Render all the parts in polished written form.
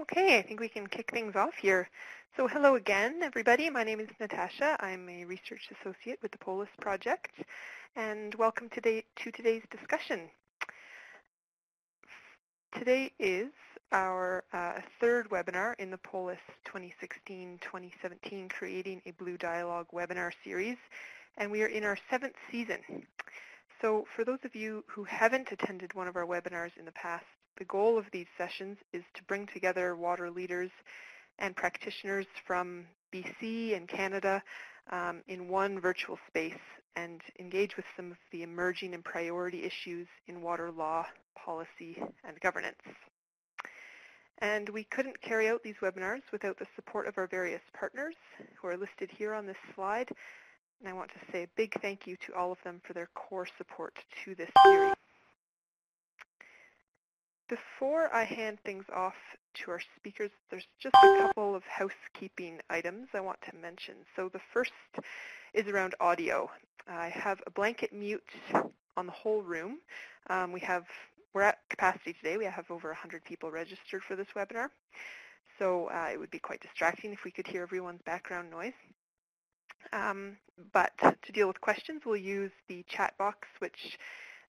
Okay, I think we can kick things off here. So hello again, everybody. My name is Natasha. I'm a research associate with the Polis Project, and welcome to today's discussion. Today is our third webinar in the Polis 2016-2017 Creating a Blue Dialogue webinar series, and we are in our 7th season. So for those of you who haven't attended one of our webinars in the past, the goal of these sessions is to bring together water leaders and practitioners from BC and Canada in one virtual space and engage with some of the emerging and priority issues in water law, policy, and governance. And we couldn't carry out these webinars without the support of our various partners who are listed here on this slide. And I want to say a big thank you to all of them for their core support to this series. Before I hand things off to our speakers, there's just a couple of housekeeping items I want to mention. So the first is around audio. I have a blanket mute on the whole room. We're at capacity today. We have over 100 people registered for this webinar. So it would be quite distracting if we could hear everyone's background noise. But to deal with questions, we'll use the chat box, which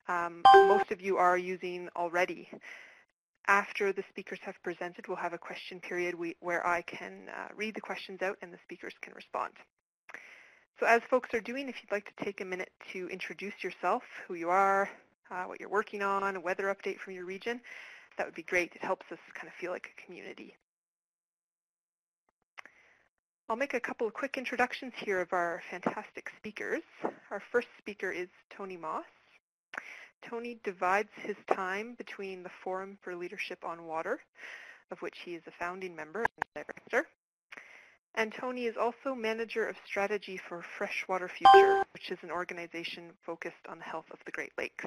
most of you are using already. After the speakers have presented, we'll have a question period where I can read the questions out and the speakers can respond. So as folks are doing, if you'd like to take a minute to introduce yourself, who you are, what you're working on, a weather update from your region, that would be great. It helps us kind of feel like a community. I'll make a couple of quick introductions here of our fantastic speakers. Our first speaker is Tony Maas. Tony divides his time between the Forum for Leadership on Water, of which he is a founding member and director. And Tony is also Manager of Strategy for Freshwater Future, which is an organization focused on the health of the Great Lakes.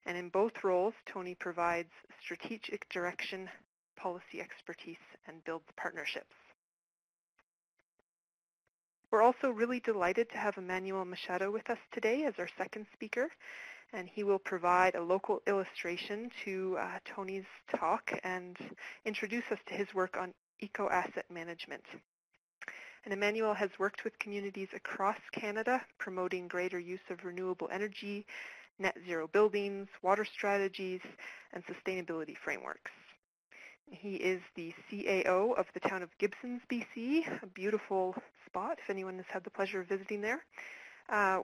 And in both roles, Tony provides strategic direction, policy expertise, and builds partnerships. We're also really delighted to have Emanuel Machado with us today as our second speaker, and he will provide a local illustration to Tony's talk and introduce us to his work on eco-asset management. And Emanuel has worked with communities across Canada, promoting greater use of renewable energy, net zero buildings, water strategies, and sustainability frameworks. He is the CAO of the Town of Gibsons, BC, a beautiful spot if anyone has had the pleasure of visiting there,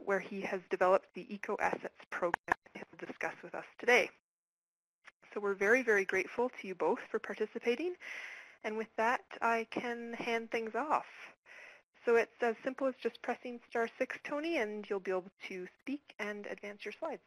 where he has developed the Eco-Assets program he'll discuss with us today. So we're very, very grateful to you both for participating. And with that, I can hand things off. So it's as simple as just pressing *6, Tony, and you'll be able to speak and advance your slides.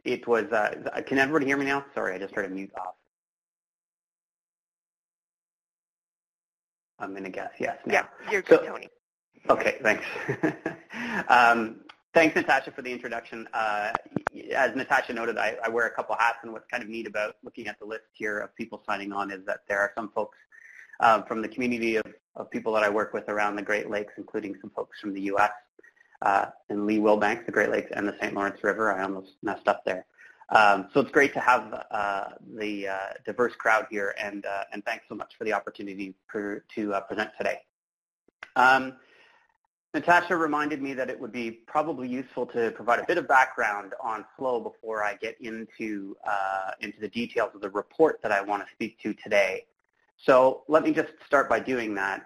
It was, can everybody hear me now? Sorry, I just heard a mute off. I'm going to guess yes now. Yeah, you're good, Tony. Okay, thanks. Thanks, Natasha, for the introduction. As Natasha noted, I wear a couple hats, and what's kind of neat about looking at the list here of people signing on is that there are some folks from the community of people that I work with around the Great Lakes, including some folks from the U.S., in Lee Wilbanks, the Great Lakes, and the St. Lawrence River. I almost messed up there. So it's great to have the diverse crowd here, and thanks so much for the opportunity to present today. Natasha reminded me that it would be probably useful to provide a bit of background on flow before I get into the details of the report that I want to speak to today. So let me just start by doing that.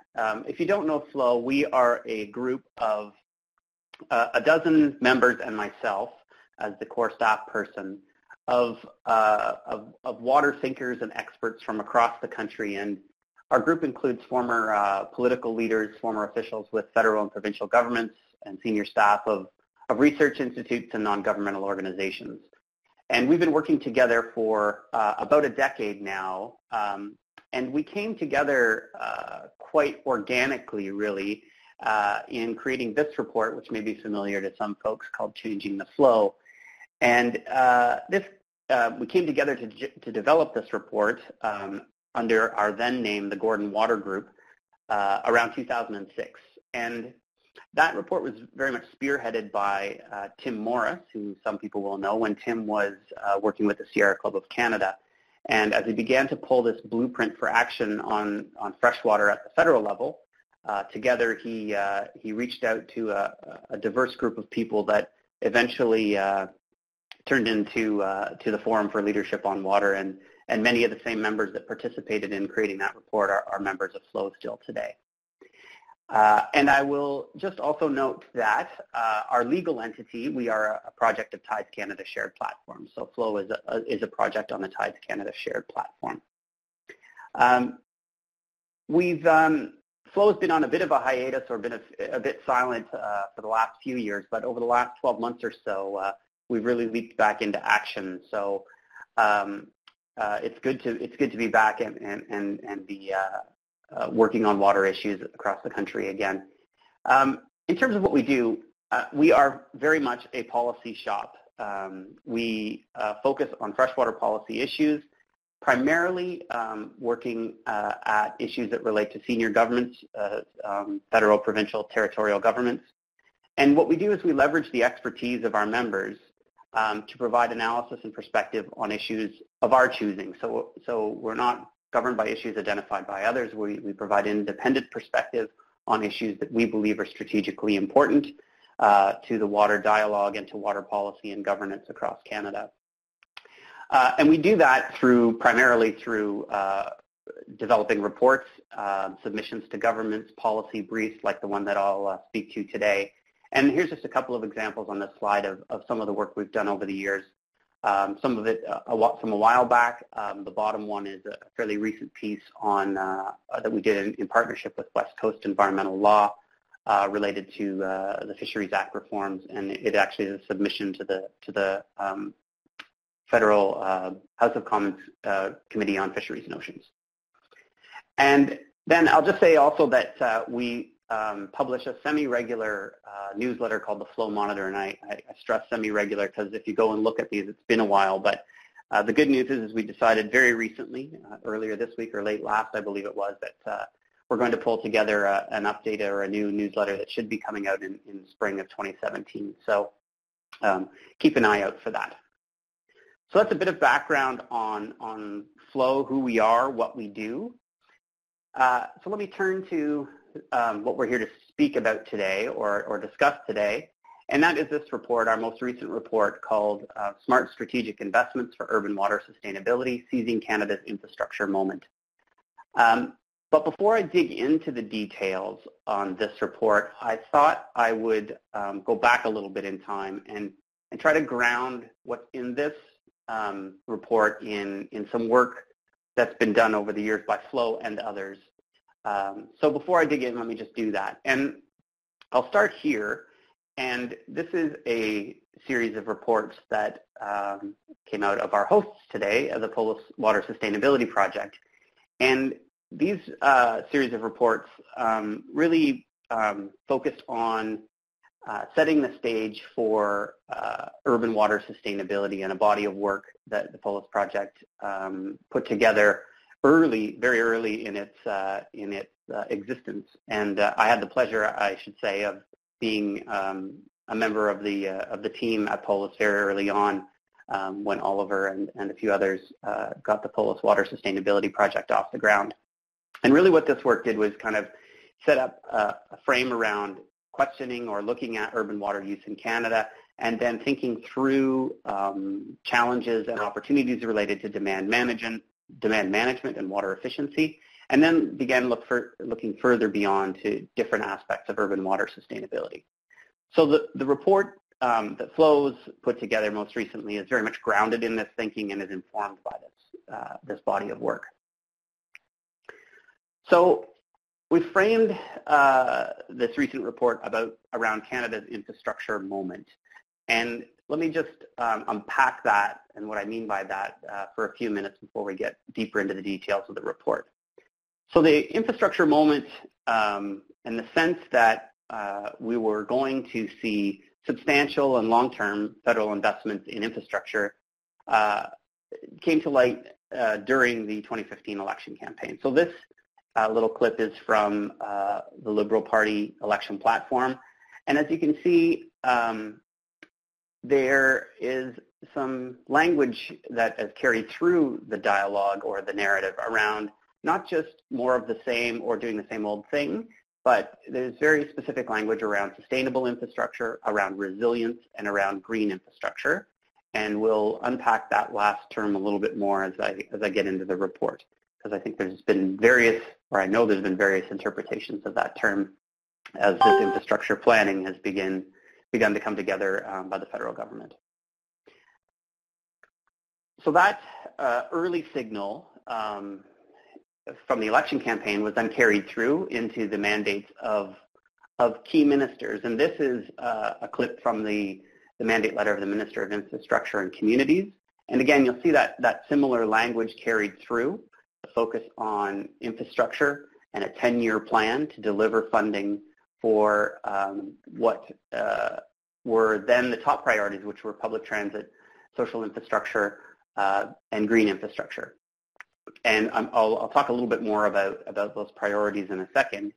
If you don't know flow, we are a group of a dozen members and myself as the core staff person of water thinkers and experts from across the country. And our group includes former political leaders, former officials with federal and provincial governments, and senior staff of research institutes and non-governmental organizations. And we've been working together for about a decade now. And we came together quite organically, really, in creating this report, which may be familiar to some folks, called Changing the Flow. And we came together to develop this report under our then name, the Gordon Water Group, around 2006. And that report was very much spearheaded by Tim Morris, who some people will know when Tim was working with the Sierra Club of Canada. And as he began to pull this blueprint for action on freshwater at the federal level, together he reached out to a diverse group of people that eventually turned into the Forum for Leadership on Water, and many of the same members that participated in creating that report are members of FLOW still today. And I will just also note that our legal entity, we are a project of Tides Canada Shared Platform. So FLOW is a project on the Tides Canada Shared Platform. FLOW has been on a bit of a hiatus or been a bit silent for the last few years, but over the last 12 months or so, we've really leaped back into action. So it's good to be back and be working on water issues across the country again. In terms of what we do, we are very much a policy shop. We focus on freshwater policy issues, primarily working at issues that relate to senior governments, federal, provincial, territorial governments. And what we do is we leverage the expertise of our members to provide analysis and perspective on issues of our choosing. So we're not governed by issues identified by others. We provide independent perspective on issues that we believe are strategically important to the water dialogue and to water policy and governance across Canada. And we do that primarily through developing reports, submissions to governments, policy briefs like the one that I'll speak to today. And here's just a couple of examples on this slide of some of the work we've done over the years. Some of it from a while back. The bottom one is a fairly recent piece on that we did in partnership with West Coast Environmental Law related to the Fisheries Act reforms, and it actually is a submission to the Federal House of Commons Committee on Fisheries Notions. And then I'll just say also that we publish a semi-regular newsletter called the Flow Monitor, and I stress semi-regular because if you go and look at these, it's been a while, but the good news is we decided very recently, earlier this week or late last, I believe it was, that we're going to pull together an update or a new newsletter that should be coming out in spring of 2017. So keep an eye out for that. So that's a bit of background on FLOW, who we are, what we do. So let me turn to what we're here to speak about today or discuss today, and that is this report, our most recent report called Smart Strategic Investments for Urban Water Sustainability, Seizing Canada's Infrastructure Moment. But before I dig into the details on this report, I thought I would go back a little bit in time and try to ground what's in this report in some work that's been done over the years by FLOW and others. So before I dig in, let me just do that. And I'll start here. And this is a series of reports that came out of our hosts today, the Polish Water Sustainability Project. And these series of reports really focused on setting the stage for urban water sustainability and a body of work that the Polish Project put together very early in its existence. And I had the pleasure, I should say, of being a member of the team at Polish very early on when Oliver and a few others got the Polish Water Sustainability Project off the ground. And really what this work did was kind of set up a frame around questioning or looking at urban water use in Canada, and then thinking through challenges and opportunities related to demand management and water efficiency, and then began looking further beyond to different aspects of urban water sustainability. So the report that FLOW's put together most recently is very much grounded in this thinking and is informed by this body of work. So we framed this recent report around Canada's infrastructure moment. And let me just unpack that and what I mean by that for a few minutes before we get deeper into the details of the report. So the infrastructure moment in the sense that we were going to see substantial and long-term federal investments in infrastructure came to light during the 2015 election campaign. So this little clip is from the Liberal Party election platform. And as you can see, there is some language that is carried through the dialogue or the narrative around not just more of the same or doing the same old thing, but there's very specific language around sustainable infrastructure, around resilience, and around green infrastructure. And we'll unpack that last term a little bit more as I get into the report, because I think there's been various, or I know there's been various interpretations of that term as this infrastructure planning has begun to come together by the federal government. So that early signal from the election campaign was then carried through into the mandates of key ministers. And this is a clip from the mandate letter of the Minister of Infrastructure and Communities. And again, you'll see that similar language carried through, the focus on infrastructure and a 10-year plan to deliver funding for what were then the top priorities, which were public transit, social infrastructure, and green infrastructure. And I'll talk a little bit more about those priorities in a second.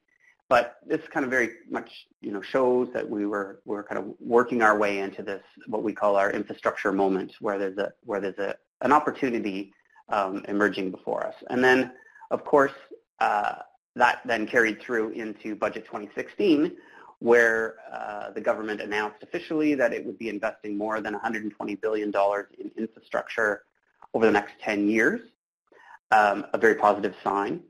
But this kind of very much, shows that we're kind of working our way into this, what we call our infrastructure moment, where there's an opportunity emerging before us. And then, of course, that then carried through into Budget 2016, where the government announced officially that it would be investing more than $120 billion in infrastructure over the next 10 years, a very positive sign.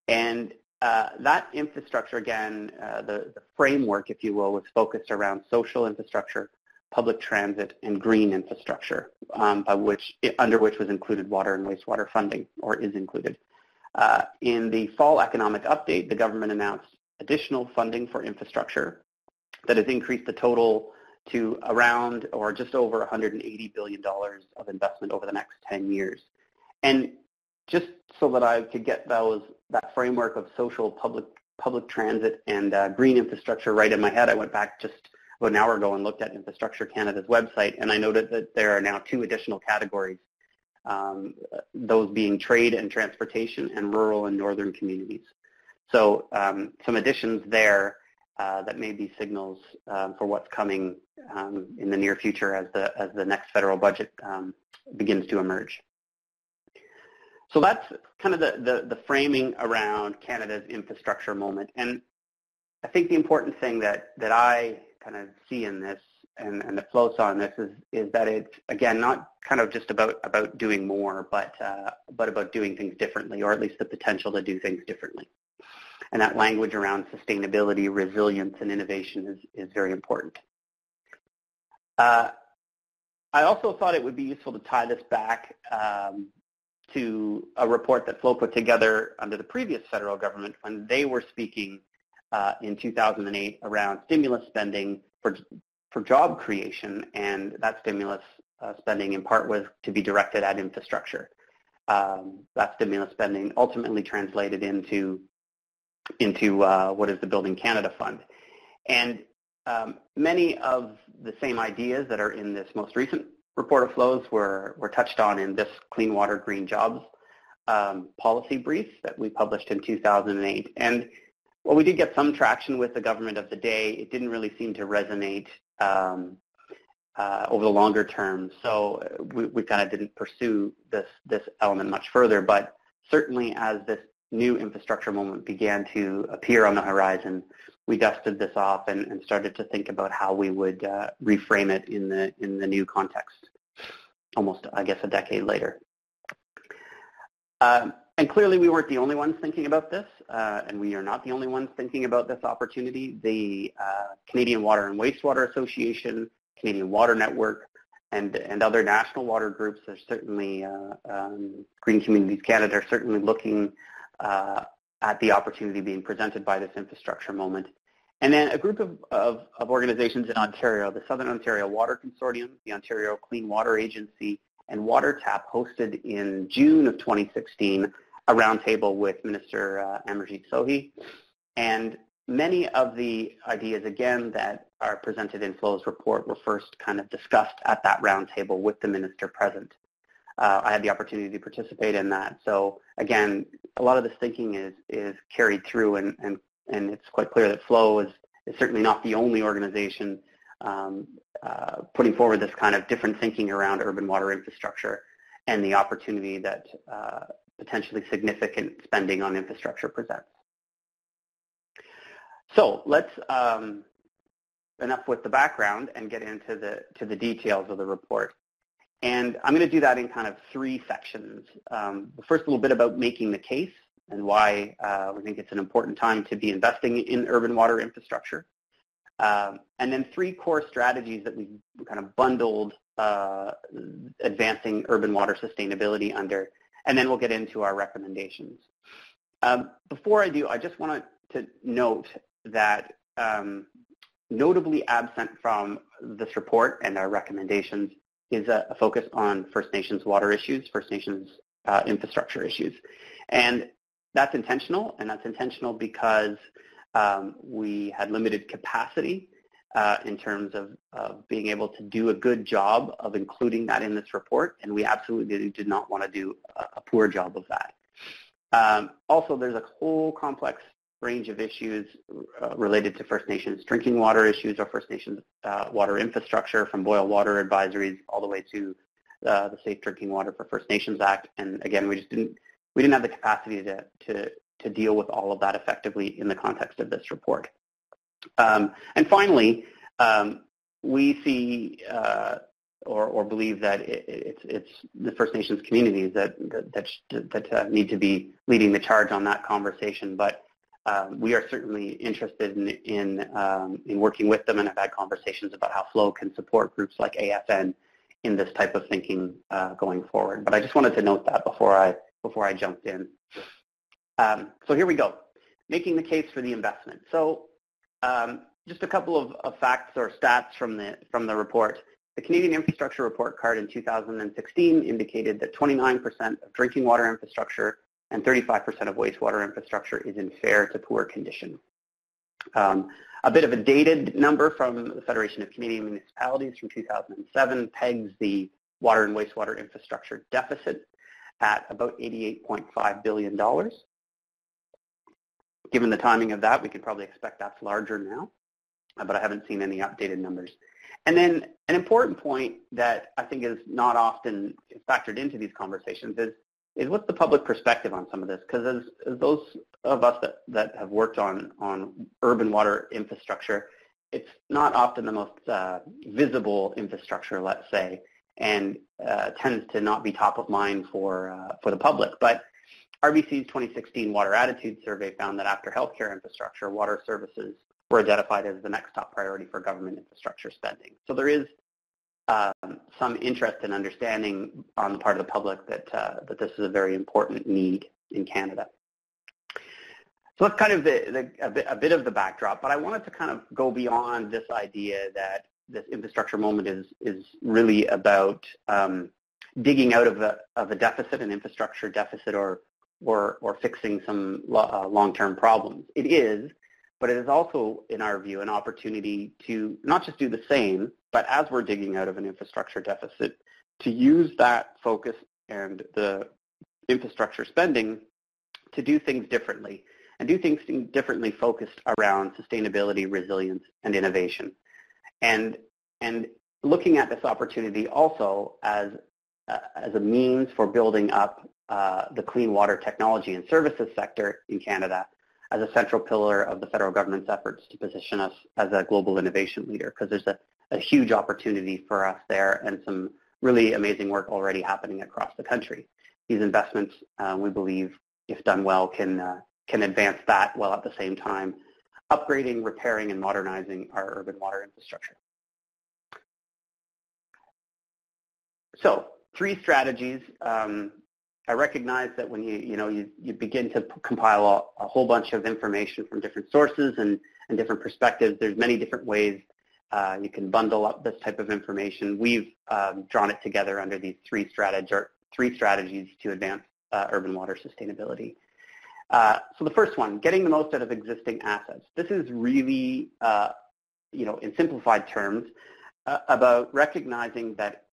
And that infrastructure, again, the framework, if you will, was focused around social infrastructure, public transit, and green infrastructure, under which was included water and wastewater funding, or is included. In the fall economic update, the government announced additional funding for infrastructure that has increased the total to around or just over $180 billion of investment over the next 10 years. And just so that I could get that framework of social public transit and green infrastructure right in my head, I went back just about an hour ago and looked at Infrastructure Canada's website, and I noted that there are now 2 additional categories, those being trade and transportation and rural and northern communities. So some additions there that may be signals for what's coming in the near future as the next federal budget begins to emerge. So that's kind of the framing around Canada's infrastructure moment. And I think the important thing that I kind of see in this and that flows on this is that it's, again, not kind of just about doing more, but about doing things differently, or at least the potential to do things differently. And that language around sustainability, resilience, and innovation is very important. I also thought it would be useful to tie this back to a report that Flo put together under the previous federal government when they were speaking in 2008 around stimulus spending for job creation, and that stimulus spending in part was to be directed at infrastructure. That stimulus spending ultimately translated into what is the Building Canada Fund. And many of the same ideas that are in this most recent report of flows were touched on in this Clean Water, Green Jobs policy brief that we published in 2008. And while we did get some traction with the government of the day, it didn't really seem to resonate over the longer term. So we kind of didn't pursue this element much further. But certainly as this new infrastructure moment began to appear on the horizon, we dusted this off and started to think about how we would reframe it in the new context, almost, I guess, a decade later. And clearly we weren't the only ones thinking about this, and we are not the only ones thinking about this opportunity. The Canadian Water and Wastewater Association, Canadian Water Network, and other national water groups are certainly, Green Communities Canada are certainly looking at the opportunity being presented by this infrastructure moment. And then a group of organizations in Ontario, the Southern Ontario Water Consortium, the Ontario Clean Water Agency, and WaterTap hosted in June of 2016 a roundtable with Minister Amarjeet Sohi. And many of the ideas, again, that are presented in Flo's report were first kind of discussed at that roundtable with the minister present. I had the opportunity to participate in that. So again, a lot of this thinking is carried through, and it's quite clear that Flo is certainly not the only organization putting forward this kind of different thinking around urban water infrastructure and the opportunity that potentially significant spending on infrastructure presents. So let's, enough with the background and get into the details of the report. And I'm going to do that in kind of three sections. First, a little bit about making the case and why we think it's an important time to be investing in urban water infrastructure. And then three core strategies that we've kind of bundled advancing urban water sustainability under, and then we'll get into our recommendations. Before I do, I just want to note that notably absent from this report and our recommendations is a focus on First Nations water issues, First Nations infrastructure issues. And that's intentional, because we had limited capacity in terms of being able to do a good job of including that in this report, and we absolutely did not want to do a poor job of that. Also, there's a whole complex range of issues related to First Nations drinking water issues or First Nations water infrastructure, from boil water advisories all the way to the Safe Drinking Water for First Nations Act. And again, we didn't have the capacity to deal with all of that effectively in the context of this report. And finally, we see or believe that it's the First Nations communities that need to be leading the charge on that conversation. But we are certainly interested in working with them, and have had conversations about how Flo can support groups like AFN in this type of thinking going forward. But I just wanted to note that before I jumped in. So here we go, making the case for the investment. So just a couple of facts or stats from the report. The Canadian Infrastructure Report Card in 2016 indicated that 29% of drinking water infrastructure and 35% of wastewater infrastructure is in fair to poor condition. A bit of a dated number from the Federation of Canadian Municipalities from 2007 pegs the water and wastewater infrastructure deficit at about $88.5 billion. Given the timing of that, we could probably expect that's larger now, but I haven't seen any updated numbers. And then an important point that I think is not often factored into these conversations is what's the public perspective on some of this? Because as those of us that have worked on urban water infrastructure, it's not often the most visible infrastructure, let's say, and tends to not be top of mind for the public. But RBC's 2016 Water Attitude Survey found that after healthcare infrastructure, water services were identified as the next top priority for government infrastructure spending. So there is some interest and understanding on the part of the public that this is a very important need in Canada. So that's kind of a bit of the backdrop, but I wanted to kind of go beyond this idea that this infrastructure moment is really about digging out of a deficit, an infrastructure deficit, or fixing some long-term problems. It is, but it is also, in our view, an opportunity to not just do the same, but as we're digging out of an infrastructure deficit, to use that focus and the infrastructure spending to do things differently, and do things differently focused around sustainability, resilience, and innovation. And looking at this opportunity also as a means for building up the clean water technology and services sector in Canada as a central pillar of the federal government's efforts to position us as a global innovation leader, because there's a huge opportunity for us there and some really amazing work already happening across the country. These investments, we believe, if done well, can advance that while at the same time upgrading, repairing, and modernizing our urban water infrastructure. So, 3 strategies. I recognize that when you begin to compile a whole bunch of information from different sources and different perspectives, there's many different ways you can bundle up this type of information. We've drawn it together under these 3 strategies to advance urban water sustainability. So the first one, getting the most out of existing assets. This is really, in simplified terms, about recognizing that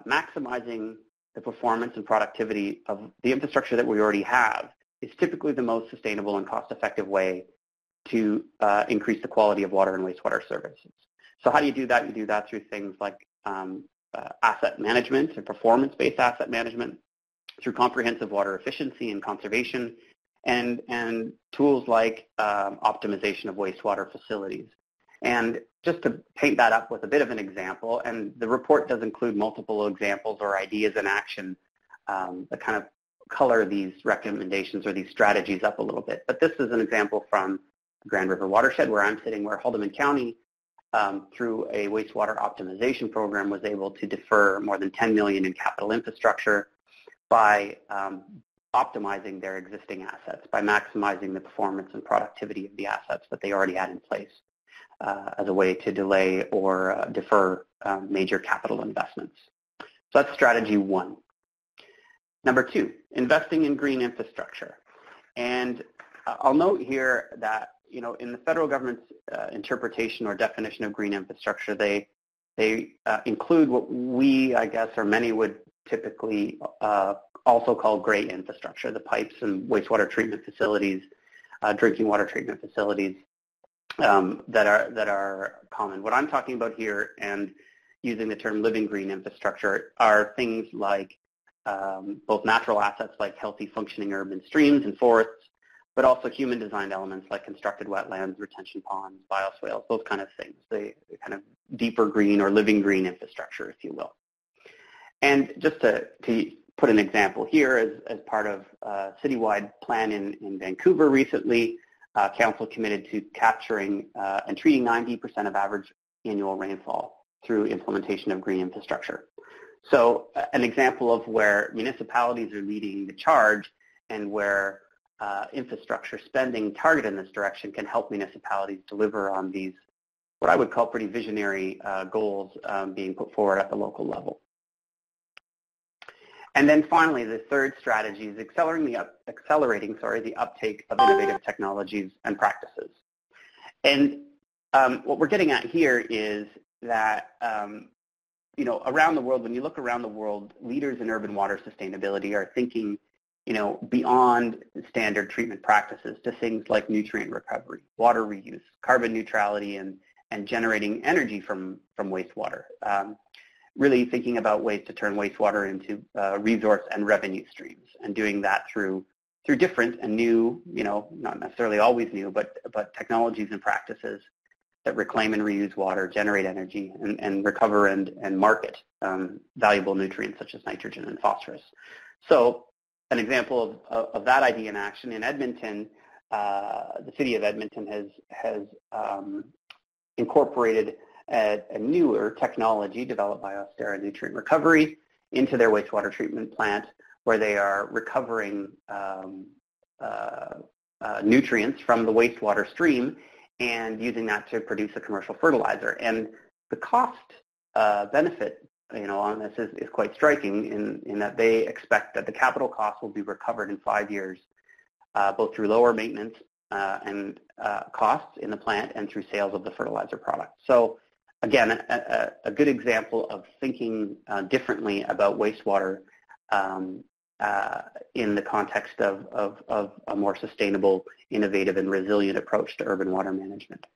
maximizing the performance and productivity of the infrastructure that we already have is typically the most sustainable and cost-effective way to increase the quality of water and wastewater services. So how do you do that? You do that through things like asset management and performance-based asset management, through comprehensive water efficiency and conservation, and tools like optimization of wastewater facilities. And just to paint that up with a bit of an example, and the report does include multiple examples or ideas in action that kind of color these recommendations or these strategies up a little bit. But this is an example from the Grand River watershed where I'm sitting, where Haldimand County, through a wastewater optimization program, was able to defer more than $10 million in capital infrastructure by optimizing their existing assets, by maximizing the performance and productivity of the assets that they already had in place as a way to delay or defer major capital investments. So that's strategy one. Number two, investing in green infrastructure. And I'll note here that, in the federal government's interpretation or definition of green infrastructure, they include what we, I guess, or many would typically also call gray infrastructure, the pipes and wastewater treatment facilities, drinking water treatment facilities that are common. What I'm talking about here, and using the term living green infrastructure, are things like both natural assets like healthy functioning urban streams and forests, but also human-designed elements like constructed wetlands, retention ponds, bioswales, those kind of things, the kind of deeper green or living green infrastructure, if you will. And just to put an example here, as part of a citywide plan in Vancouver recently, Council committed to capturing and treating 90% of average annual rainfall through implementation of green infrastructure. So an example of where municipalities are leading the charge and where infrastructure spending targeted in this direction can help municipalities deliver on these, what I would call pretty visionary goals being put forward at the local level. And then finally, the third strategy is accelerating the uptake of innovative technologies and practices. And what we're getting at here is that, around the world, when you look around the world, leaders in urban water sustainability are thinking, beyond standard treatment practices to things like nutrient recovery, water reuse, carbon neutrality, and generating energy from wastewater. Really thinking about ways to turn wastewater into resource and revenue streams, and doing that through different and new, not necessarily always new, but technologies and practices that reclaim and reuse water, generate energy, and recover and market valuable nutrients such as nitrogen and phosphorus. So an example of that idea in action in Edmonton, the city of Edmonton has incorporated a newer technology developed by Austera Nutrient Recovery into their wastewater treatment plant, where they are recovering nutrients from the wastewater stream and using that to produce a commercial fertilizer. And the cost benefit on this is quite striking in that they expect that the capital cost will be recovered in 5 years, both through lower maintenance and costs in the plant and through sales of the fertilizer product. So again, a good example of thinking differently about wastewater in the context of a more sustainable, innovative, and resilient approach to urban water management.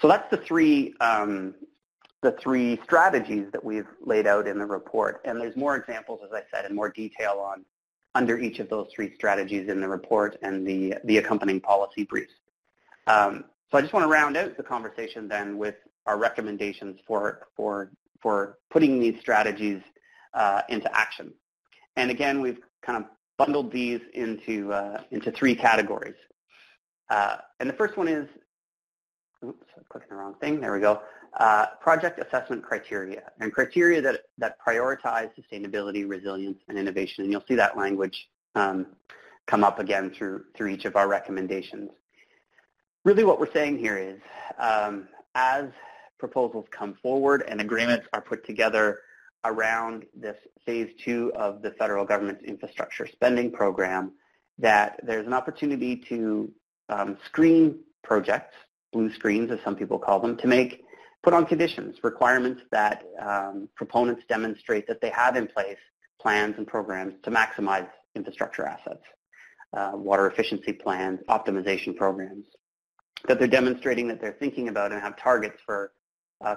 So that's the three strategies that we've laid out in the report. And there's more examples, as I said, and more detail under each of those three strategies in the report and the accompanying policy briefs. So I just want to round out the conversation then with our recommendations for putting these strategies into action. And again, we've kind of bundled these into three categories. And the first one is, oops, I'm clicking the wrong thing. There we go. Project assessment criteria, and criteria that prioritize sustainability, resilience, and innovation. And you'll see that language come up again through each of our recommendations. Really what we're saying here is, as proposals come forward and agreements are put together around this phase 2 of the federal government's infrastructure spending program, that there's an opportunity to screen projects, blue screens as some people call them, to put on conditions, requirements that proponents demonstrate that they have in place plans and programs to maximize infrastructure assets, water efficiency plans, optimization programs, that they're demonstrating that they're thinking about and have targets for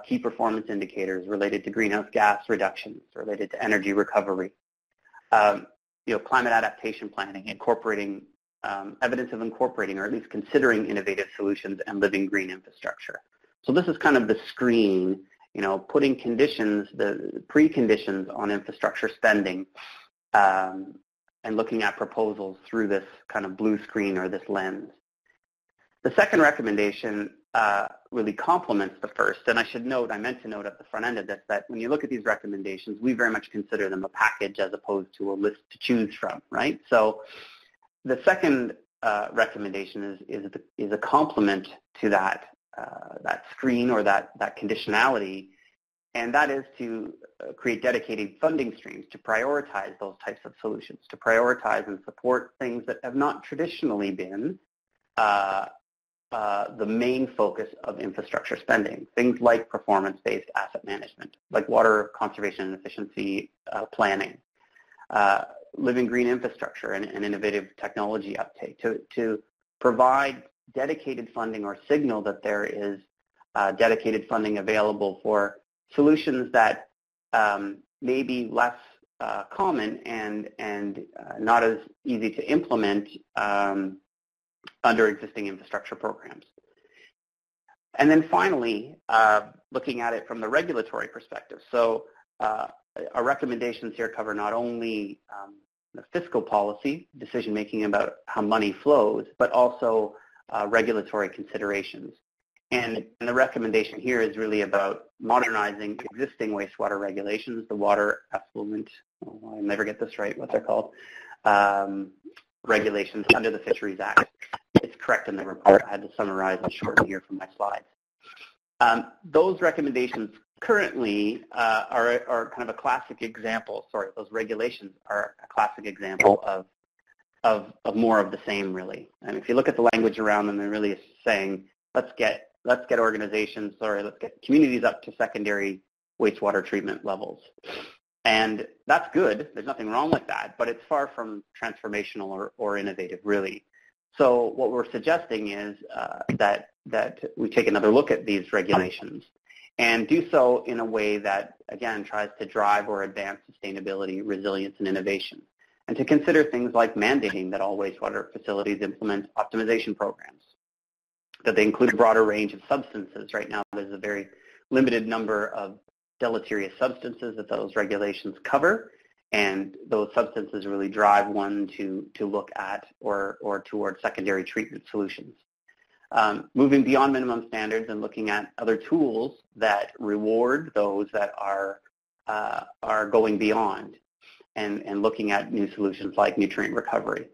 key performance indicators related to greenhouse gas reductions, related to energy recovery, climate adaptation planning, incorporating evidence of incorporating or at least considering innovative solutions and living green infrastructure. So this is kind of the screen, putting conditions, the preconditions on infrastructure spending and looking at proposals through this kind of blue screen or this lens. The second recommendation really complements the first, and I meant to note at the front end of this that when you look at these recommendations, we very much consider them a package as opposed to a list to choose from, right? So the second recommendation is a complement to that screen or that conditionality, and that is to create dedicated funding streams to prioritize those types of solutions, to prioritize and support things that have not traditionally been the main focus of infrastructure spending, things like performance-based asset management, like water conservation and efficiency planning, living green infrastructure and innovative technology uptake, to provide dedicated funding or signal that there is dedicated funding available for solutions that may be less common and not as easy to implement under existing infrastructure programs. And then finally, looking at it from the regulatory perspective. So our recommendations here cover not only the fiscal policy, decision-making about how money flows, but also regulatory considerations. And the recommendation here is really about modernizing existing wastewater regulations, the water effluent, I'll never get this right, what they're called, regulations under the Fisheries Act. It's correct in the report. I had to summarize and shorten here from my slides. Those recommendations currently are kind of a classic example, those regulations are a classic example of more of the same, really. And if you look at the language around them, they're really saying, let's get communities up to secondary wastewater treatment levels. And that's good. There's nothing wrong with that, but it's far from transformational or innovative, really. So what we're suggesting is that we take another look at these regulations and do so in a way that, again, tries to drive or advance sustainability, resilience, and innovation, and to consider things like mandating that all wastewater facilities implement optimization programs, that they include a broader range of substances. Right now, there's a very limited number of deleterious substances that those regulations cover, and those substances really drive one to look at or towards secondary treatment solutions. Moving beyond minimum standards and looking at other tools that reward those that are going beyond, and looking at new solutions like nutrient recovery,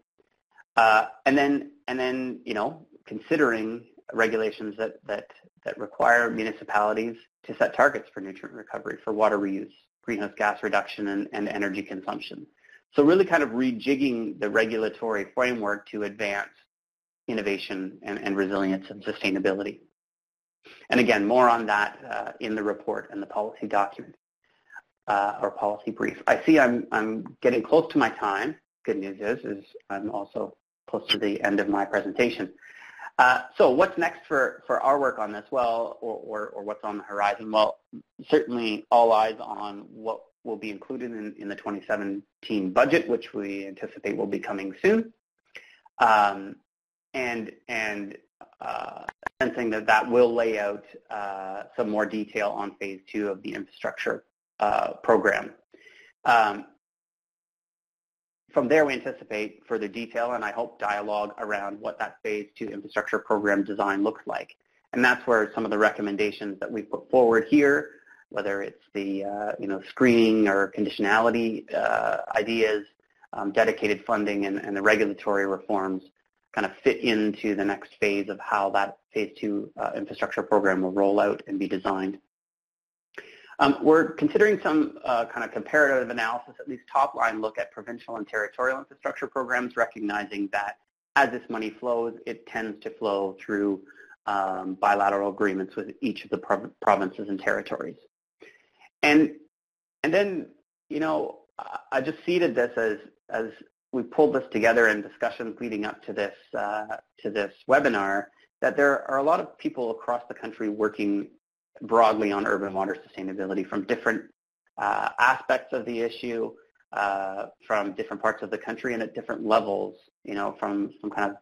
and then considering regulations that require municipalities to set targets for nutrient recovery, for water reuse, greenhouse gas reduction, and energy consumption. So really kind of rejigging the regulatory framework to advance innovation and resilience and sustainability. And again, more on that in the report and the policy document or policy brief. I see I'm getting close to my time. Good news is I'm also close to the end of my presentation. So what's next for our work on this? Well, or what's on the horizon? Well, certainly all eyes on what will be included in the 2017 budget, which we anticipate will be coming soon. And sensing that will lay out some more detail on phase 2 of the infrastructure program. From there, we anticipate further detail and I hope dialogue around what that phase 2 infrastructure program design looks like. And that's where some of the recommendations that we put forward here, whether it's the screening or conditionality ideas, dedicated funding, and the regulatory reforms kind of fit into the next phase of how that phase 2 infrastructure program will roll out and be designed. We're considering some kind of comparative analysis, at least top-line look at provincial and territorial infrastructure programs, recognizing that as this money flows, it tends to flow through bilateral agreements with each of the provinces and territories. And then, you know, I just seeded this as we pulled this together in discussions leading up to this webinar, that there are a lot of people across the country working broadly on urban water sustainability from different aspects of the issue, from different parts of the country and at different levels, you know, from some kind of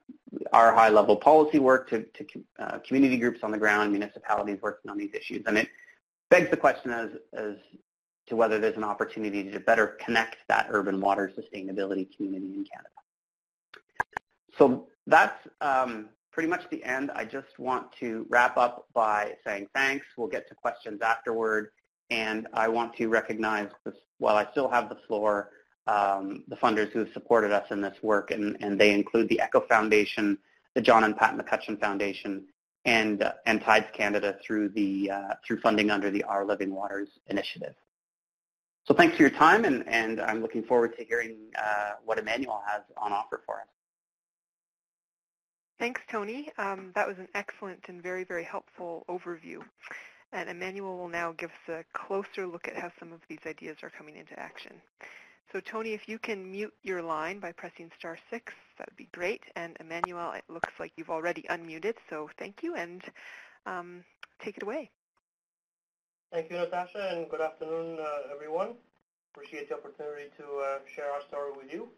our high-level policy work to community groups on the ground, municipalities working on these issues. And it begs the question as to whether there's an opportunity to better connect that urban water sustainability community in Canada. So that's pretty much the end. I just want to wrap up by saying thanks. We'll get to questions afterward. And I want to recognize, this, while I still have the floor, the funders who have supported us in this work, and they include the ECHO Foundation, the John and Pat McCutcheon Foundation, and Tides Canada through funding under the Our Living Waters initiative. So thanks for your time, and I'm looking forward to hearing what Emanuel has on offer for us. Thanks, Tony. That was an excellent and very, very helpful overview. And Emanuel will now give us a closer look at how some of these ideas are coming into action. So Tony, if you can mute your line by pressing *6, that would be great. And Emanuel, it looks like you've already unmuted, so thank you, and take it away. Thank you, Natasha, and good afternoon, everyone. Appreciate the opportunity to share our story with you.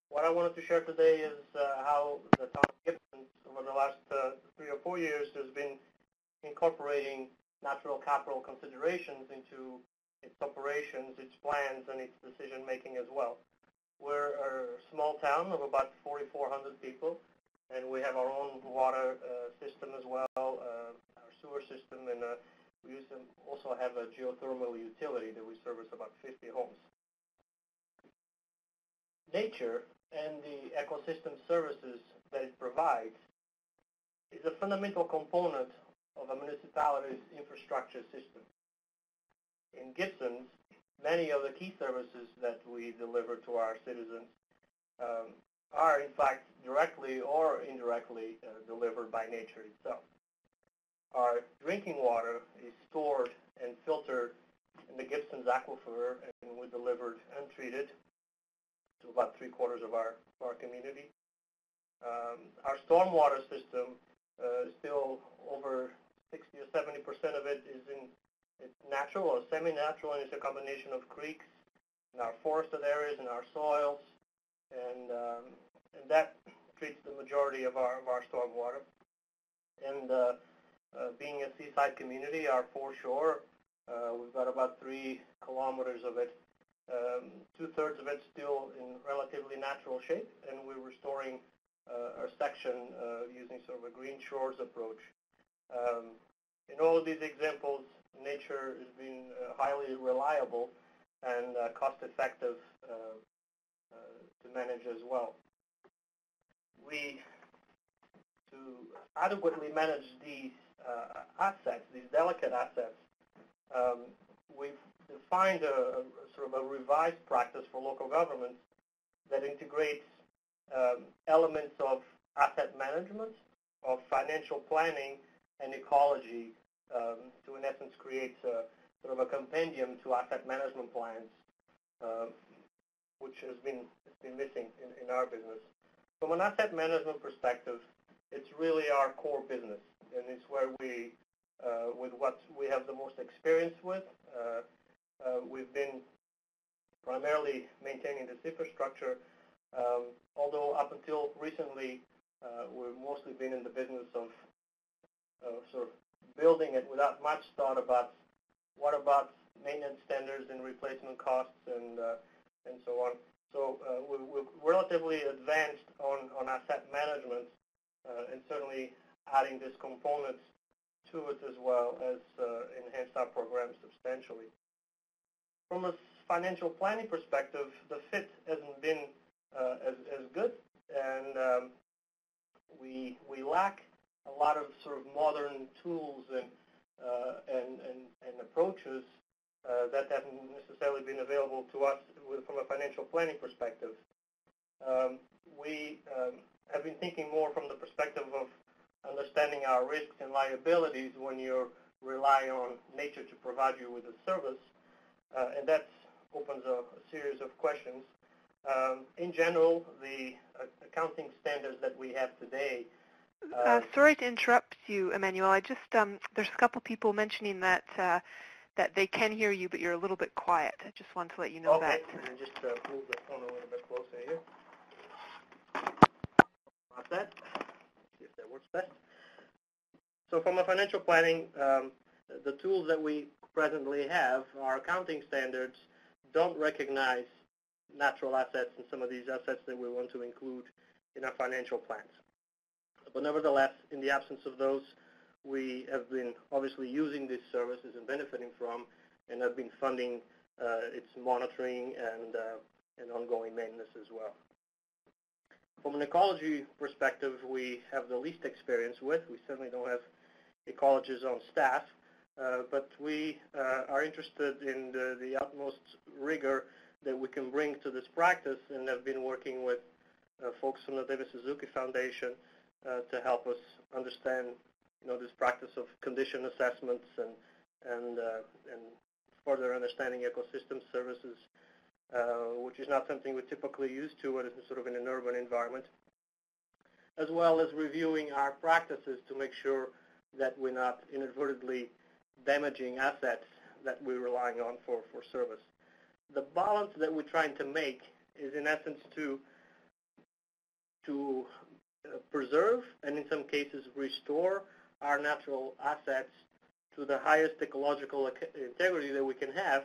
What I wanted to share today is how the Town of Gibsons over the last 3 or 4 years has been incorporating natural capital considerations into its operations, its plans, and its decision-making as well. We're a small town of about 4,400 people, and we have our own water system as well, our sewer system, and we also have a geothermal utility that we service about 50 homes. Nature and the ecosystem services that it provides is a fundamental component of a municipality's infrastructure system. In Gibsons, many of the key services that we deliver to our citizens are in fact directly or indirectly delivered by nature itself. Our drinking water is stored and filtered in the Gibsons aquifer, and we delivered untreated to about 3/4 of our community. Our stormwater system, still over 60 or 70% of it it's natural or semi-natural, and it's a combination of creeks in our forested areas and our soils, and that treats the majority of our stormwater. And being a seaside community, our foreshore, we've got about 3 kilometers of it. 2/3 of it still in relatively natural shape, and we're restoring our section using sort of a green shores approach. In all of these examples, nature has been highly reliable and cost-effective to manage as well. To adequately manage these assets, these delicate assets, we've defined a sort of a revised practice for local governments that integrates elements of asset management, of financial planning, and ecology to, in essence, create sort of a compendium to asset management plans, which has been missing in our business. From an asset management perspective, it's really our core business, and it's where we, with what we have the most experience with, we've been primarily maintaining this infrastructure, although up until recently, we've mostly been in the business of sort of building it without much thought about what about maintenance standards and replacement costs and so on. So we're relatively advanced on asset management, and certainly adding this component to it as well as enhanced our program substantially. From a financial planning perspective, the fit hasn't been as good, and we lack a lot of sort of modern tools and approaches that haven't necessarily been available to us from a financial planning perspective. We have been thinking more from the perspective of understanding our risks and liabilities when you're relying on nature to provide you with a service, and that opens a series of questions. In general, the accounting standards that we have today. Sorry to interrupt you, Emanuel. I just there's a couple people mentioning that that they can hear you, but you're a little bit quiet. I just wanted to let you know that. Okay, and just move the phone a little bit closer here. Like that. See if that works best. So from a financial planning, the tools that we presently have, our accounting standards, don't recognize natural assets and some of these assets that we want to include in our financial plans. But nevertheless, in the absence of those, we have been obviously using these services and benefiting from, and have been funding its monitoring and ongoing maintenance as well. From an ecology perspective, we have the least experience with. We certainly don't have ecologists on staff, but we are interested in the utmost rigor that we can bring to this practice, and have been working with folks from the David Suzuki Foundation to help us understand, this practice of condition assessments and further understanding ecosystem services, which is not something we're typically used to sort of in an urban environment, as well as reviewing our practices to make sure that we're not inadvertently damaging assets that we're relying on for service. The balance that we're trying to make is, in essence, to preserve and in some cases restore our natural assets to the highest ecological integrity that we can have,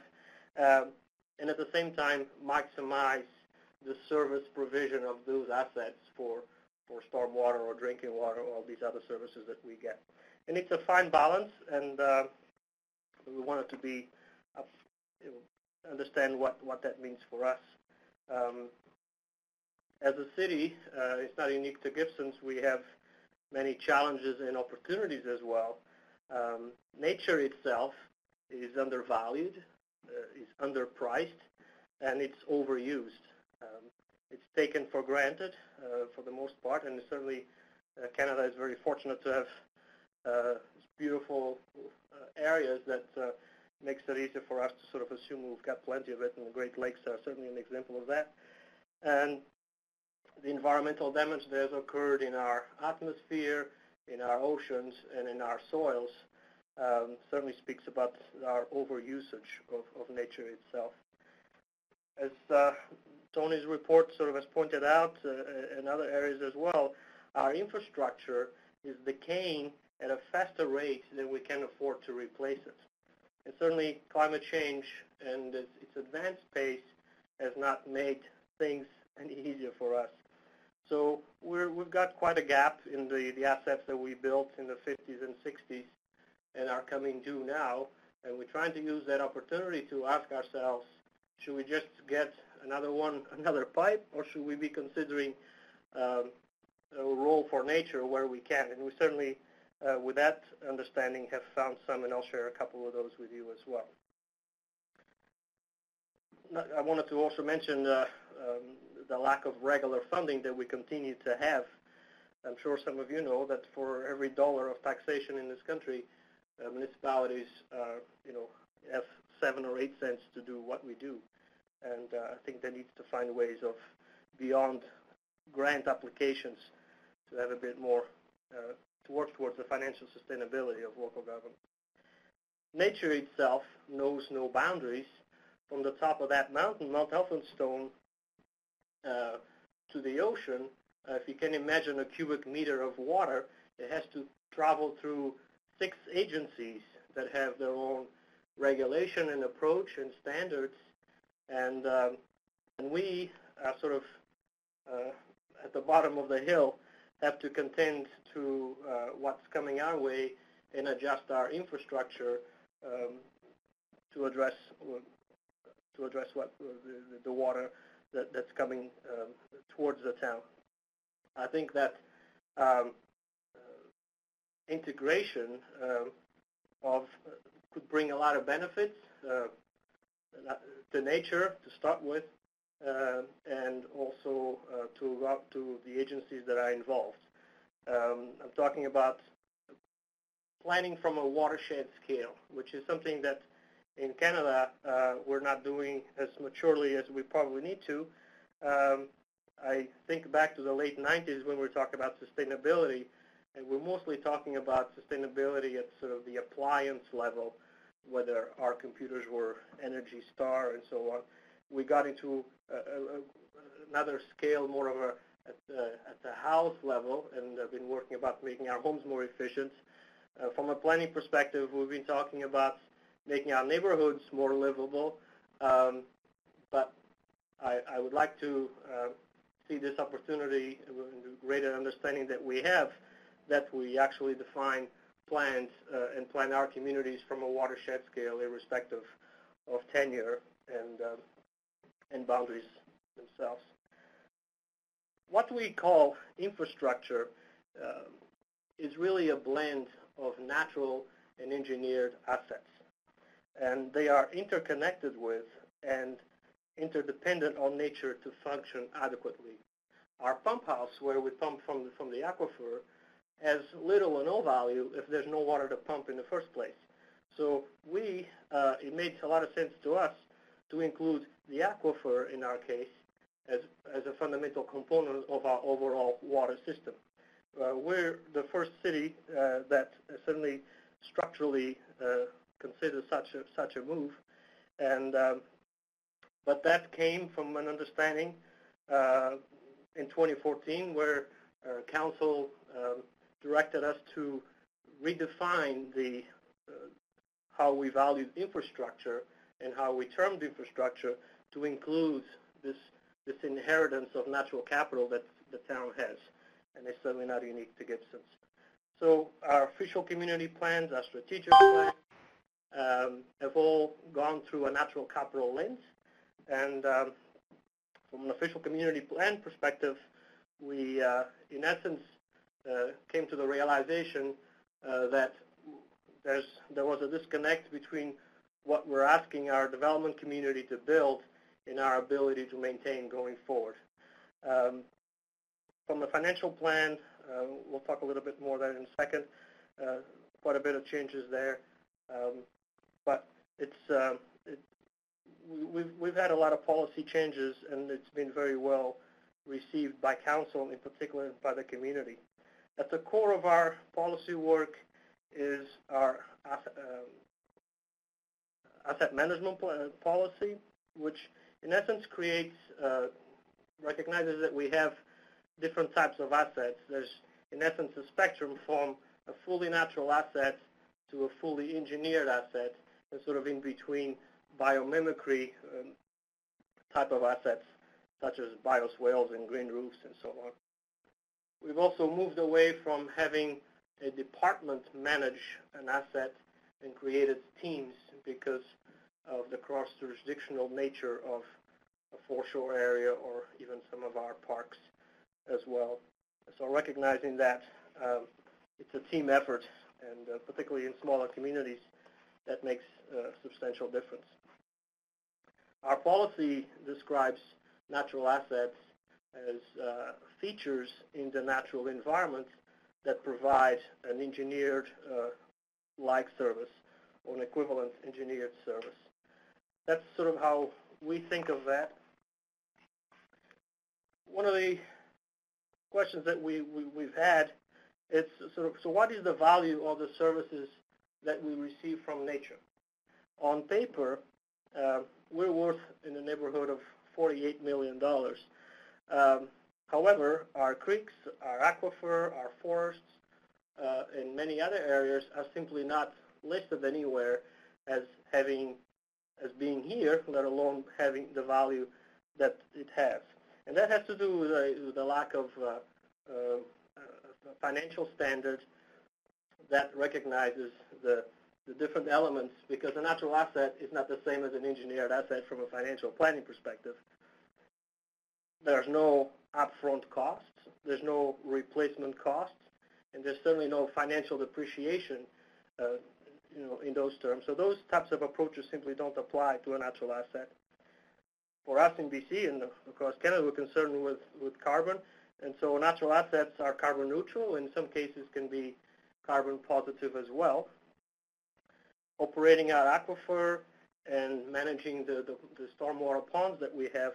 and at the same time maximize the service provision of those assets for stormwater or drinking water or all these other services that we get. And it's a fine balance, and we want it to be understand what that means for us. As a city, it's not unique to Gibsons. We have many challenges and opportunities as well. Nature itself is undervalued, is underpriced, and it's overused. It's taken for granted for the most part, and certainly Canada is very fortunate to have beautiful areas that makes it easier for us to sort of assume we've got plenty of it, and the Great Lakes are certainly an example of that. And the environmental damage that has occurred in our atmosphere, in our oceans, and in our soils certainly speaks about our overusage of nature itself. As Tony's report sort of has pointed out, in other areas as well, our infrastructure is decaying at a faster rate than we can afford to replace it. And certainly climate change and its advanced pace has not made things any easier for us. So we've got quite a gap in the assets that we built in the 50s and 60s and are coming due now, and we're trying to use that opportunity to ask ourselves, should we just get another pipe, or should we be considering a role for nature where we can? And we certainly, with that understanding, have found some, and I'll share a couple of those with you as well. I wanted to also mention the lack of regular funding that we continue to have. I'm sure some of you know that for every dollar of taxation in this country, municipalities, have 7 or 8 cents to do what we do. And I think they need to find ways of, beyond grant applications, to have a bit more to work towards the financial sustainability of local government. Nature itself knows no boundaries. From the top of that mountain, Mount Elphinstone, to the ocean, if you can imagine a cubic meter of water, it has to travel through 6 agencies that have their own regulation and approach and standards, and we are sort of at the bottom of the hill, have to contend to what's coming our way and adjust our infrastructure to address what the water that's coming towards the town. I think that integration could bring a lot of benefits. to nature to start with, and also to the agencies that are involved. I'm talking about planning from a watershed scale, which is something that in Canada we're not doing as maturely as we probably need to. I think back to the late 90s when we were talking about sustainability, and we're mostly talking about sustainability at sort of the appliance level, whether our computers were Energy Star and so on. We got into another scale, more of at the house level, and I've been working about making our homes more efficient. From a planning perspective, we've been talking about making our neighborhoods more livable, but I would like to see this opportunity, the greater understanding that we have, that we actually define plans and plan our communities from a watershed scale, irrespective of tenure and boundaries themselves. What we call infrastructure is really a blend of natural and engineered assets, and they are interconnected with and interdependent on nature to function adequately. Our pump house, where we pump from the aquifer, has little or no value if there's no water to pump in the first place. So it made a lot of sense to us to include the aquifer in our case as a fundamental component of our overall water system. We're the first city that certainly structurally considers such a move, and but that came from an understanding in 2014 where Council directed us to redefine how we valued infrastructure and how we termed infrastructure to include this inheritance of natural capital that the town has, and it's certainly not unique to Gibsons. So our official community plans, our strategic plans, have all gone through a natural capital lens, and from an official community plan perspective, we, in essence, came to the realization that there was a disconnect between what we're asking our development community to build and our ability to maintain going forward. From the financial plan, we'll talk a little bit more about that in a second. Quite a bit of changes there, but we've had a lot of policy changes, and it's been very well received by council, in particular by the community. At the core of our policy work is our asset management policy, which in essence recognizes that we have different types of assets. There's in essence a spectrum from a fully natural asset to a fully engineered asset, and sort of in between biomimicry type of assets, such as bioswales and green roofs and so on. We've also moved away from having a department manage an asset and created teams because of the cross-jurisdictional nature of a foreshore area or even some of our parks as well. So recognizing that it's a team effort, and particularly in smaller communities, that makes a substantial difference. Our policy describes natural assets as features in the natural environment that provide an engineered like service or an equivalent engineered service. That's sort of how we think of that. One of the questions that we've had is sort of, so what is the value of the services that we receive from nature? On paper, we're worth in the neighborhood of $48 million. However, our creeks, our aquifer, our forests, and many other areas are simply not listed anywhere as being here, let alone having the value that it has. And that has to do with the lack of financial standards that recognizes the different elements, because a natural asset is not the same as an engineered asset from a financial planning perspective. There's no upfront costs, there's no replacement costs, and there's certainly no financial depreciation in those terms. So those types of approaches simply don't apply to a natural asset. For us in BC and across Canada, we're concerned with carbon, and so natural assets are carbon neutral. In some cases, can be carbon positive as well. Operating our aquifer and managing the stormwater ponds that we have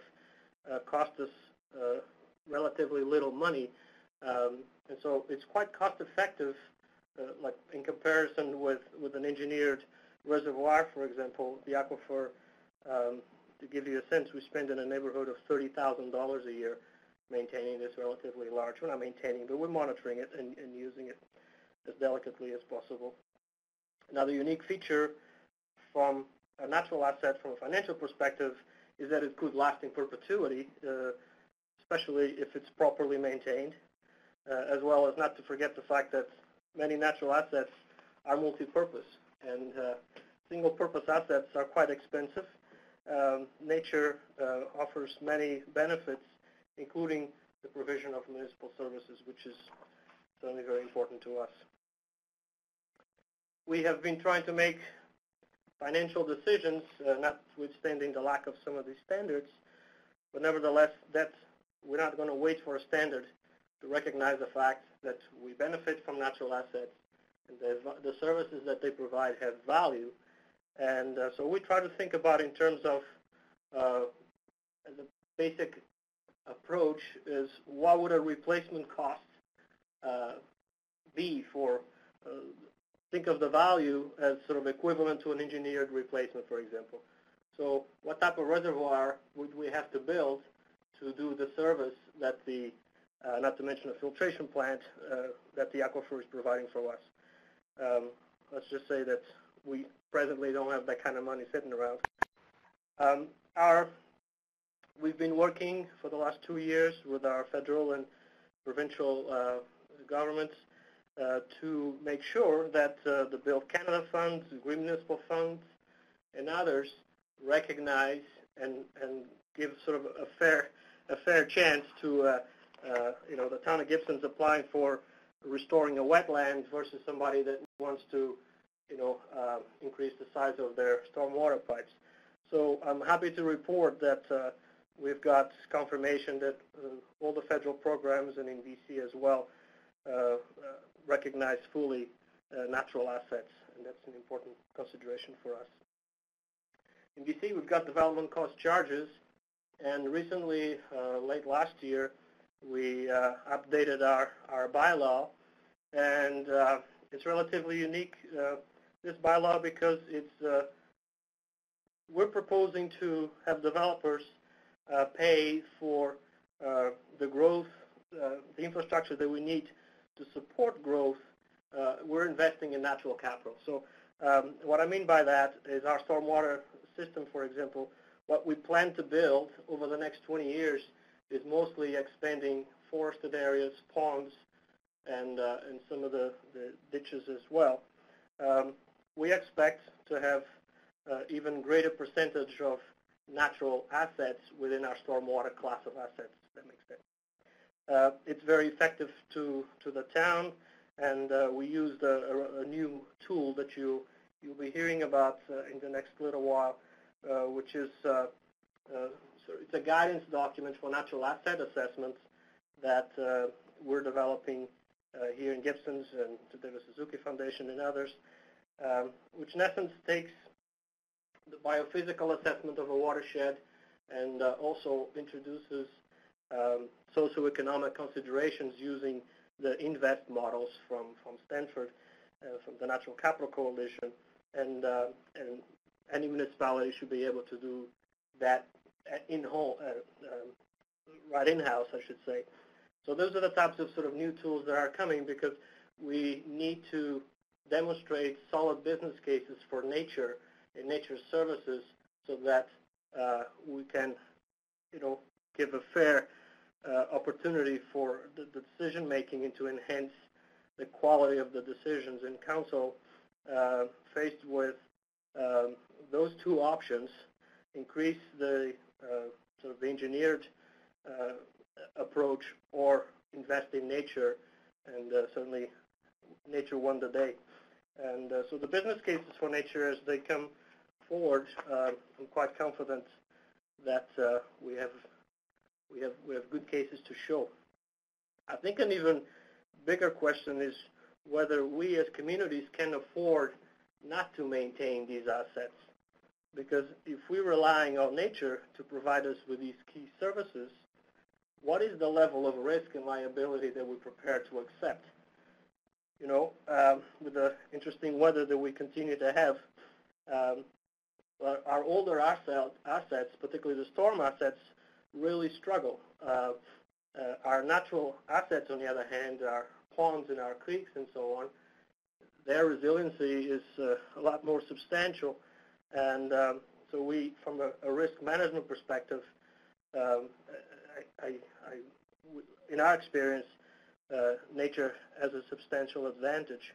cost us relatively little money, and so it's quite cost effective, like in comparison with an engineered reservoir, for example. The aquifer, to give you a sense, we spend in a neighborhood of $30,000 a year maintaining this relatively large. We're not maintaining, but we're monitoring it and using it as delicately as possible. Another unique feature from a natural asset from a financial perspective is that it could last in perpetuity, especially if it's properly maintained, as well as not to forget the fact that many natural assets are multi-purpose, and single-purpose assets are quite expensive. Nature offers many benefits, including the provision of municipal services, which is certainly very important to us. We have been trying to make financial decisions, notwithstanding the lack of some of these standards, but nevertheless, we're not going to wait for a standard to recognize the fact that we benefit from natural assets and the services that they provide have value. And so we try to think about in terms of the basic approach is what would a replacement cost be for, think of the value as sort of equivalent to an engineered replacement, for example. So what type of reservoir would we have to build to do the service that the, not to mention a filtration plant, that the aquifer is providing for us? Let's just say that we presently don't have that kind of money sitting around. We've been working for the last 2 years with our federal and provincial governments to make sure that the Build Canada funds, the Green Municipal funds, and others recognize and give sort of a fair chance to the town of Gibsons applying for restoring a wetland versus somebody that wants to increase the size of their stormwater pipes. So I'm happy to report that we've got confirmation that all the federal programs and in BC as well recognize fully natural assets, and that's an important consideration for us. In BC, we've got development cost charges, and recently, late last year, we updated our bylaw, and it's relatively unique, this bylaw, because we're proposing to have developers pay for the growth, the infrastructure that we need to support growth. We're investing in natural capital. So what I mean by that is our stormwater system, for example, what we plan to build over the next 20 years is mostly expanding forested areas, ponds, and some of the ditches as well. We expect to have even greater percentage of natural assets within our stormwater class of assets, if that makes sense. It's very effective to the town, and we used a new tool that you'll be hearing about in the next little while, which is so it's a guidance document for natural asset assessments that we're developing here in Gibsons and to the Suzuki Foundation and others, which in essence takes the biophysical assessment of a watershed and also introduces socioeconomic considerations using the INVEST models from Stanford, from the Natural Capital Coalition, and any municipality should be able to do that right in-house, I should say. So those are the types of sort of new tools that are coming, because we need to demonstrate solid business cases for nature and nature services so that we can, give a fair opportunity for the decision making and to enhance the quality of the decisions. And council, faced with those two options, increase the sort of the engineered approach or invest in nature, and certainly nature won the day. And so the business cases for nature, as they come forward, I'm quite confident that we have good cases to show. I think an even bigger question is whether we as communities can afford not to maintain these assets. Because if we're relying on nature to provide us with these key services, what is the level of risk and liability that we're prepared to accept? You know, with the interesting weather that we continue to have, our older assets, particularly the storm assets, really struggle. Our natural assets, on the other hand, our ponds and our creeks and so on, their resiliency is a lot more substantial. And so we, from a risk management perspective, in our experience, nature has a substantial advantage.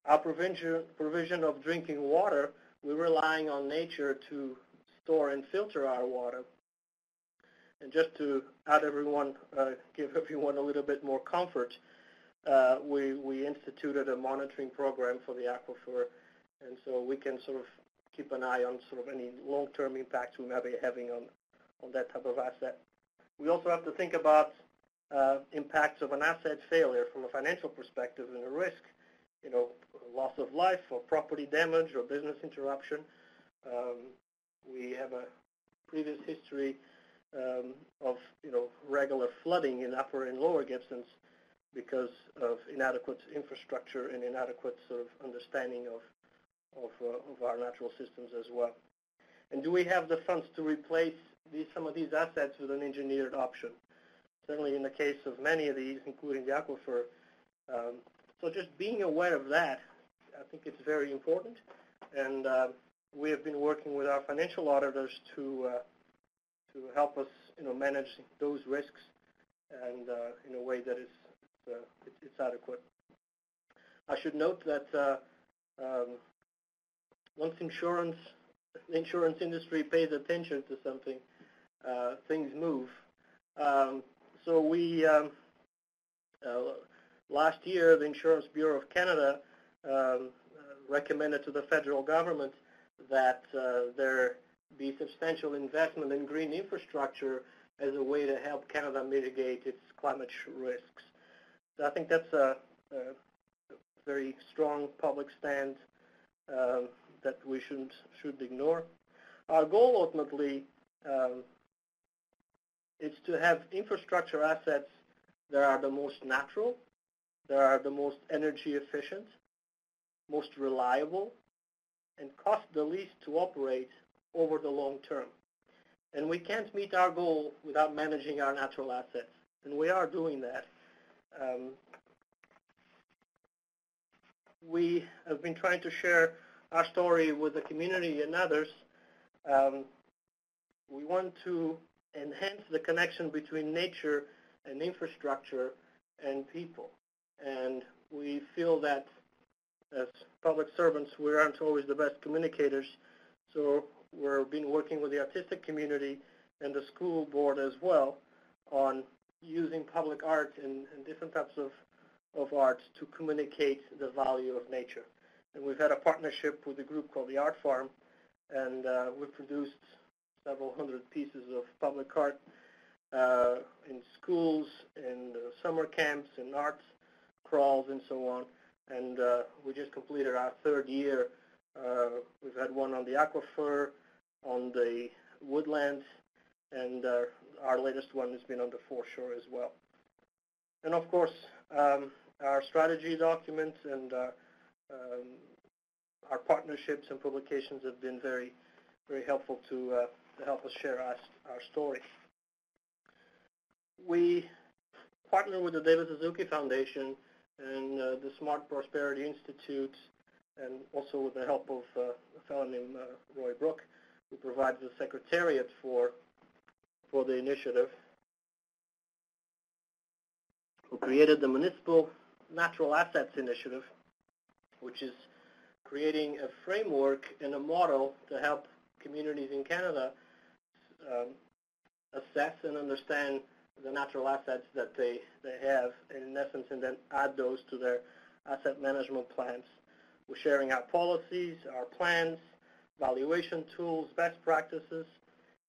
Our provision of drinking water, we're relying on nature to store and filter our water. And just to give everyone a little bit more comfort, we instituted a monitoring program for the aquifer, and so we can sort of keep an eye on sort of any long-term impacts we might be having on that type of asset. We also have to think about impacts of an asset failure from a financial perspective and a risk, you know, loss of life or property damage or business interruption. We have a previous history of, you know, regular flooding in upper and lower Gibsons because of inadequate infrastructure and inadequate sort of understanding of our natural systems as well. And do we have the funds to replace some of these assets with an engineered option? Certainly in the case of many of these, including the aquifer. So just being aware of that, I think it's very important. And we have been working with our financial auditors to help us, you know, manage those risks and in a way that it's adequate. I should note that once the insurance industry pays attention to something, things move. So we, last year, the Insurance Bureau of Canada recommended to the federal government that there be substantial investment in green infrastructure as a way to help Canada mitigate its climate risks. So I think that's a very strong public stand that we should ignore. Our goal ultimately is to have infrastructure assets that are the most natural, that are the most energy efficient, most reliable, and cost the least to operate over the long term. And we can't meet our goal without managing our natural assets, and we are doing that. We have been trying to share our story with the community and others. We want to enhance the connection between nature and infrastructure and people. And we feel that as public servants, we aren't always the best communicators. So we've been working with the artistic community and the school board as well on using public art and different types of arts to communicate the value of nature. And we've had a partnership with a group called the Art Farm, and we've produced several hundred pieces of public art in schools, in summer camps, in arts crawls, and so on. And we just completed our third year. We've had one on the aquifer, on the woodlands, and our latest one has been on the foreshore as well. And of course, our strategy documents and our partnerships and publications have been very, very helpful to help us share our story. We partner with the David Suzuki Foundation and the Smart Prosperity Institute, and also with the help of a fellow named Roy Brook, who provides the secretariat for the initiative, who created the Municipal Natural Assets Initiative, which is creating a framework and a model to help communities in Canada assess and understand the natural assets that they have, and in essence, and then add those to their asset management plans. We're sharing our policies, our plans, valuation tools, best practices,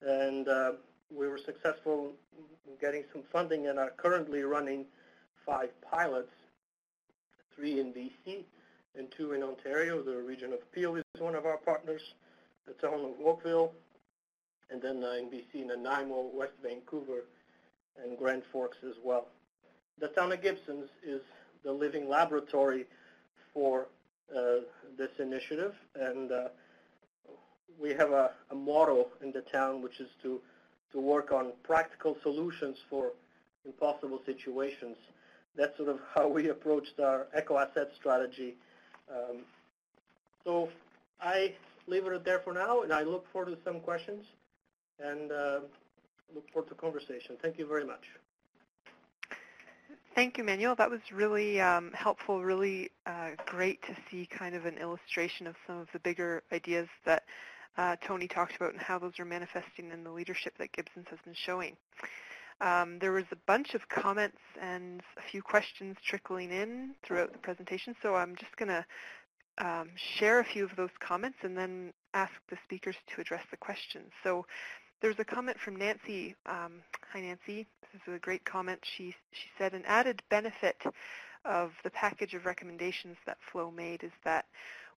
and we were successful in getting some funding and are currently running 5 pilots, 3 in BC and 2 in Ontario. The region of Peel is one of our partners, the town of Oakville, and then in BC, in Nanaimo, West Vancouver, and Grand Forks as well. The town of Gibsons is the living laboratory for this initiative, and we have a motto in the town, which is to work on practical solutions for impossible situations. That's sort of how we approached our eco-asset strategy. So I leave it there for now, and I look forward to some questions, and look forward to conversation. Thank you very much. Thank you, Manuel. That was really helpful, really great to see kind of an illustration of some of the bigger ideas that Tony talked about and how those are manifesting in the leadership that Gibsons has been showing. There was a bunch of comments and a few questions trickling in throughout the presentation, so I'm just going to share a few of those comments and then ask the speakers to address the questions. So there's a comment from Nancy. Hi, Nancy. This is a great comment. She said, an added benefit of the package of recommendations that Flow made is that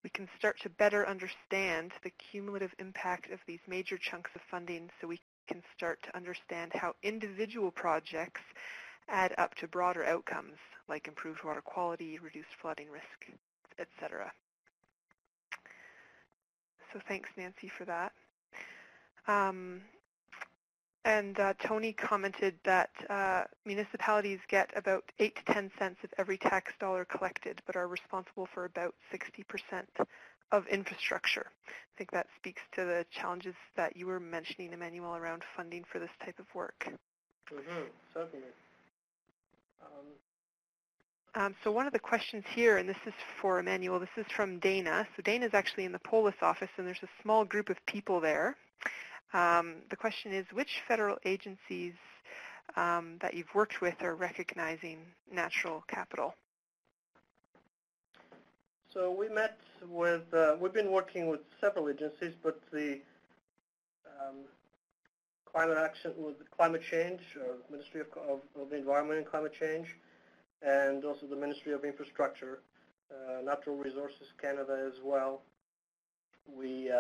we can start to better understand the cumulative impact of these major chunks of funding, so we can start to understand how individual projects add up to broader outcomes like improved water quality, reduced flooding risk, etc. So thanks, Nancy, for that. And Tony commented that municipalities get about 8 to 10 cents of every tax dollar collected, but are responsible for about 60% of infrastructure. I think that speaks to the challenges that you were mentioning, Emanuel, around funding for this type of work. Certainly. So one of the questions here, and this is for Emanuel, this is from Dana. So Dana is actually in the Polis office, and there's a small group of people there. The question is, which federal agencies that you've worked with are recognizing natural capital? So we met with, we've been working with several agencies, but the climate action, with climate change, Ministry of the Environment and Climate Change, and also the Ministry of Infrastructure, Natural Resources Canada as well. We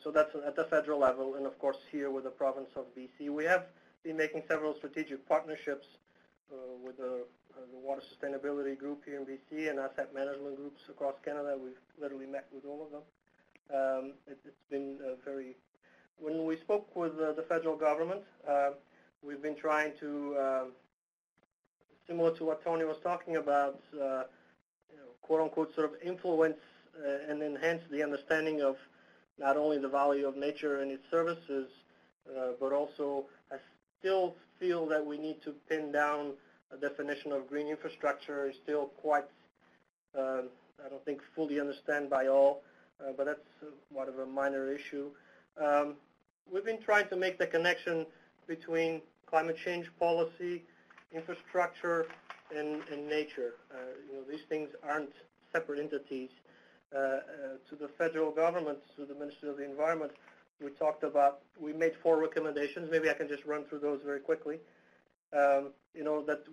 so that's at the federal level, and of course here with the province of BC. We have been making several strategic partnerships with the Water Sustainability Group here in BC and asset management groups across Canada. We've literally met with all of them. It's been very, when we spoke with the federal government, we've been trying to, similar to what Tony was talking about, quote unquote, sort of influence and enhance the understanding of not only the value of nature and its services, but also I still feel that we need to pin down a definition of green infrastructure. Is still quite, I don't think, fully understand by all, but that's one of a minor issue. We've been trying to make the connection between climate change policy, infrastructure, and nature. These things aren't separate entities. To the federal government, to the Ministry of the Environment, we made 4 recommendations. Maybe I can just run through those very quickly. That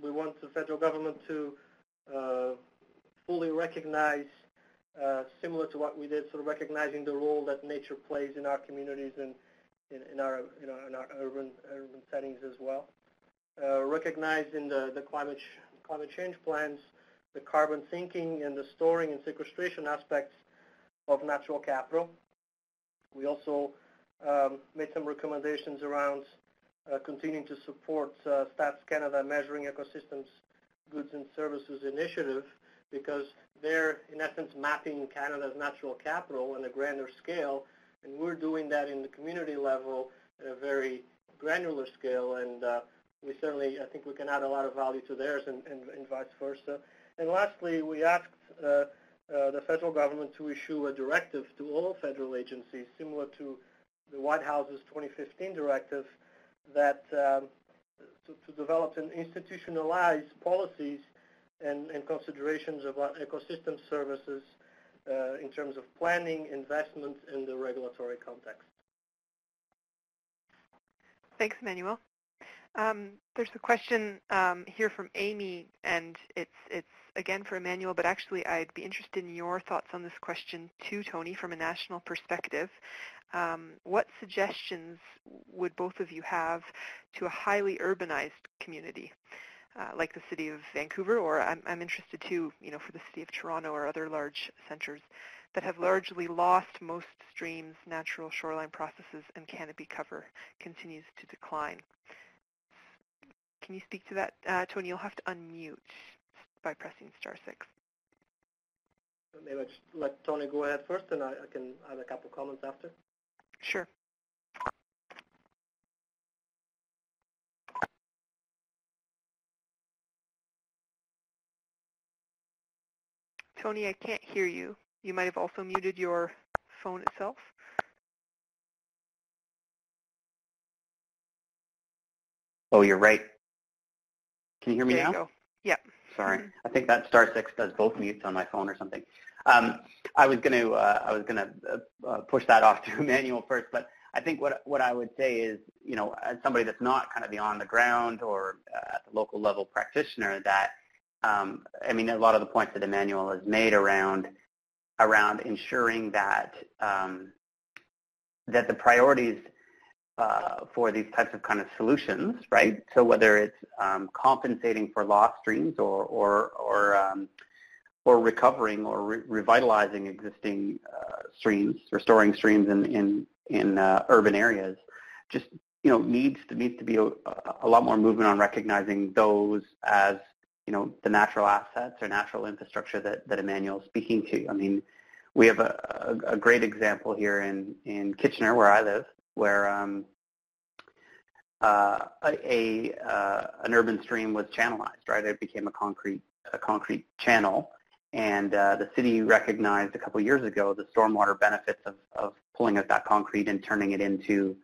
we want the federal government to fully recognize, similar to what we did, sort of recognizing the role that nature plays in our communities and in our urban settings as well. Recognizing the climate change plans, the carbon sinking and the storing and sequestration aspects of natural capital. We also made some recommendations around continuing to support Stats Canada Measuring Ecosystems, Goods and Services Initiative, because they're, in essence, mapping Canada's natural capital on a grander scale, and we're doing that in the community level at a very granular scale, and we certainly, I think we can add a lot of value to theirs and vice versa. And lastly, we asked the federal government to issue a directive to all federal agencies, similar to the White House's 2015 directive, that to develop and institutionalize policies and considerations about ecosystem services in terms of planning, investment, and the regulatory context. Thanks, Manuel. There's a question here from Amy, and it's again for Emanuel, but actually I'd be interested in your thoughts on this question too, Tony, from a national perspective. What suggestions would both of you have to a highly urbanized community, like the city of Vancouver, or I'm interested too, for the city of Toronto or other large centers that have largely lost most streams, natural shoreline processes, and canopy cover continues to decline? Can you speak to that, Tony? You'll have to unmute by pressing *6. Maybe I just let Tony go ahead first, and I can add a couple comments after. Sure. Tony, I can't hear you. You might have also muted your phone itself. Oh, you're right. Can you hear me there now? You go. Yeah. Sorry, I think that *6 does both mutes on my phone or something. I was going to push that off to Emanuel first, but I think what I would say is, as somebody that's not kind of the on the ground or at the local level practitioner, that I mean, a lot of the points that Emanuel has made around ensuring that that the priorities for these types of kind of solutions, right? So whether it's compensating for lost streams or recovering or revitalizing existing streams, restoring streams in urban areas, just needs to be a lot more movement on recognizing those as the natural assets or natural infrastructure that Emanuel is speaking to. I mean, we have a great example here in Kitchener, where I live, where an urban stream was channelized, right? It became a concrete channel, and the city recognized a couple of years ago the stormwater benefits of pulling out that concrete and turning it into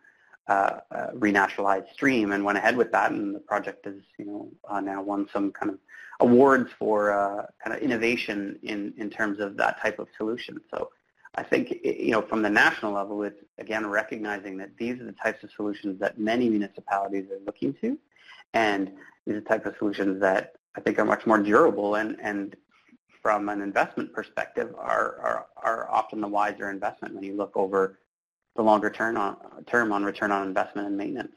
a renaturalized stream, and went ahead with that, and the project has now won some kind of awards for kind of innovation in terms of that type of solution. So I think, from the national level, it's, again, recognizing that these are the types of solutions that many municipalities are looking to, and these are the type of solutions that I think are much more durable and from an investment perspective, are often the wiser investment when you look over the longer term on return on investment and maintenance.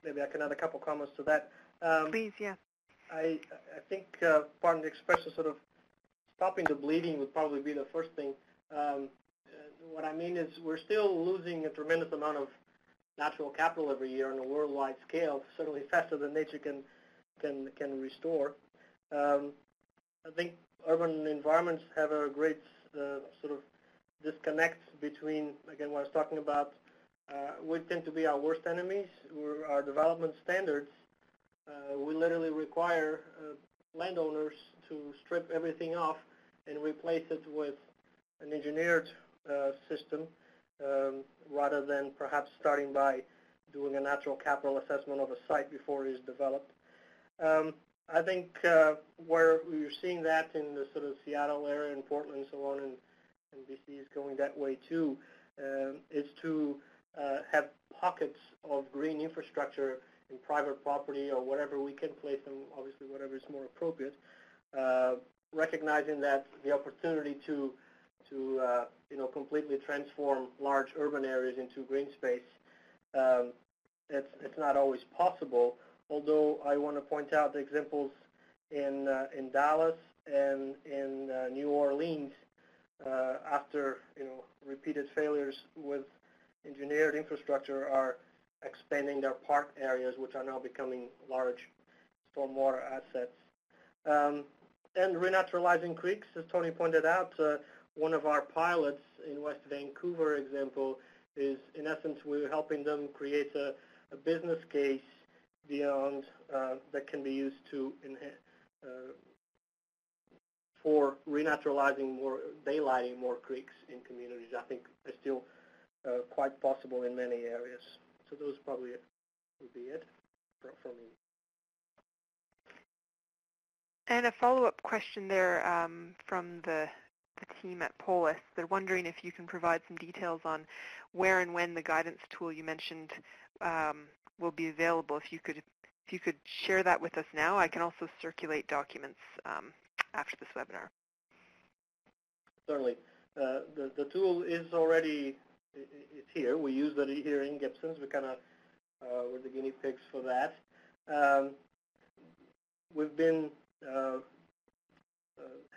Maybe I can add a couple comments to that. Please, yeah. I think pardon the expression, sort of stopping the bleeding would probably be the first thing. What I mean is we're still losing a tremendous amount of natural capital every year on a worldwide scale, certainly faster than nature can restore. I think urban environments have a great sort of disconnect between, again, what I was talking about. We tend to be our worst enemies. Our development standards, we literally require landowners to strip everything off and replace it with an engineered system rather than perhaps starting by doing a natural capital assessment of a site before it is developed. I think where we're seeing that in the sort of Seattle area and Portland and so on, and BC is going that way too, is to have pockets of green infrastructure in private property or wherever we can place them, obviously whatever is more appropriate, recognizing that the opportunity to completely transform large urban areas into green space, it's not always possible, although I want to point out the examples in Dallas and in New Orleans after repeated failures with engineered infrastructure are expanding their park areas, which are now becoming large stormwater assets. And renaturalizing creeks, as Tony pointed out, one of our pilots in West Vancouver example is, in essence, we're helping them create a business case beyond that can be used to for renaturalizing more, daylighting more creeks in communities. I think it's still quite possible in many areas. So those probably would be it from me. And a follow-up question there from the team at Polis. They're wondering if you can provide some details on where and when the guidance tool you mentioned will be available. If you could share that with us now, I can also circulate documents after this webinar. Certainly. The tool is already it's here. We use it here in Gibsons. We kind of we're the guinea pigs for that. We've been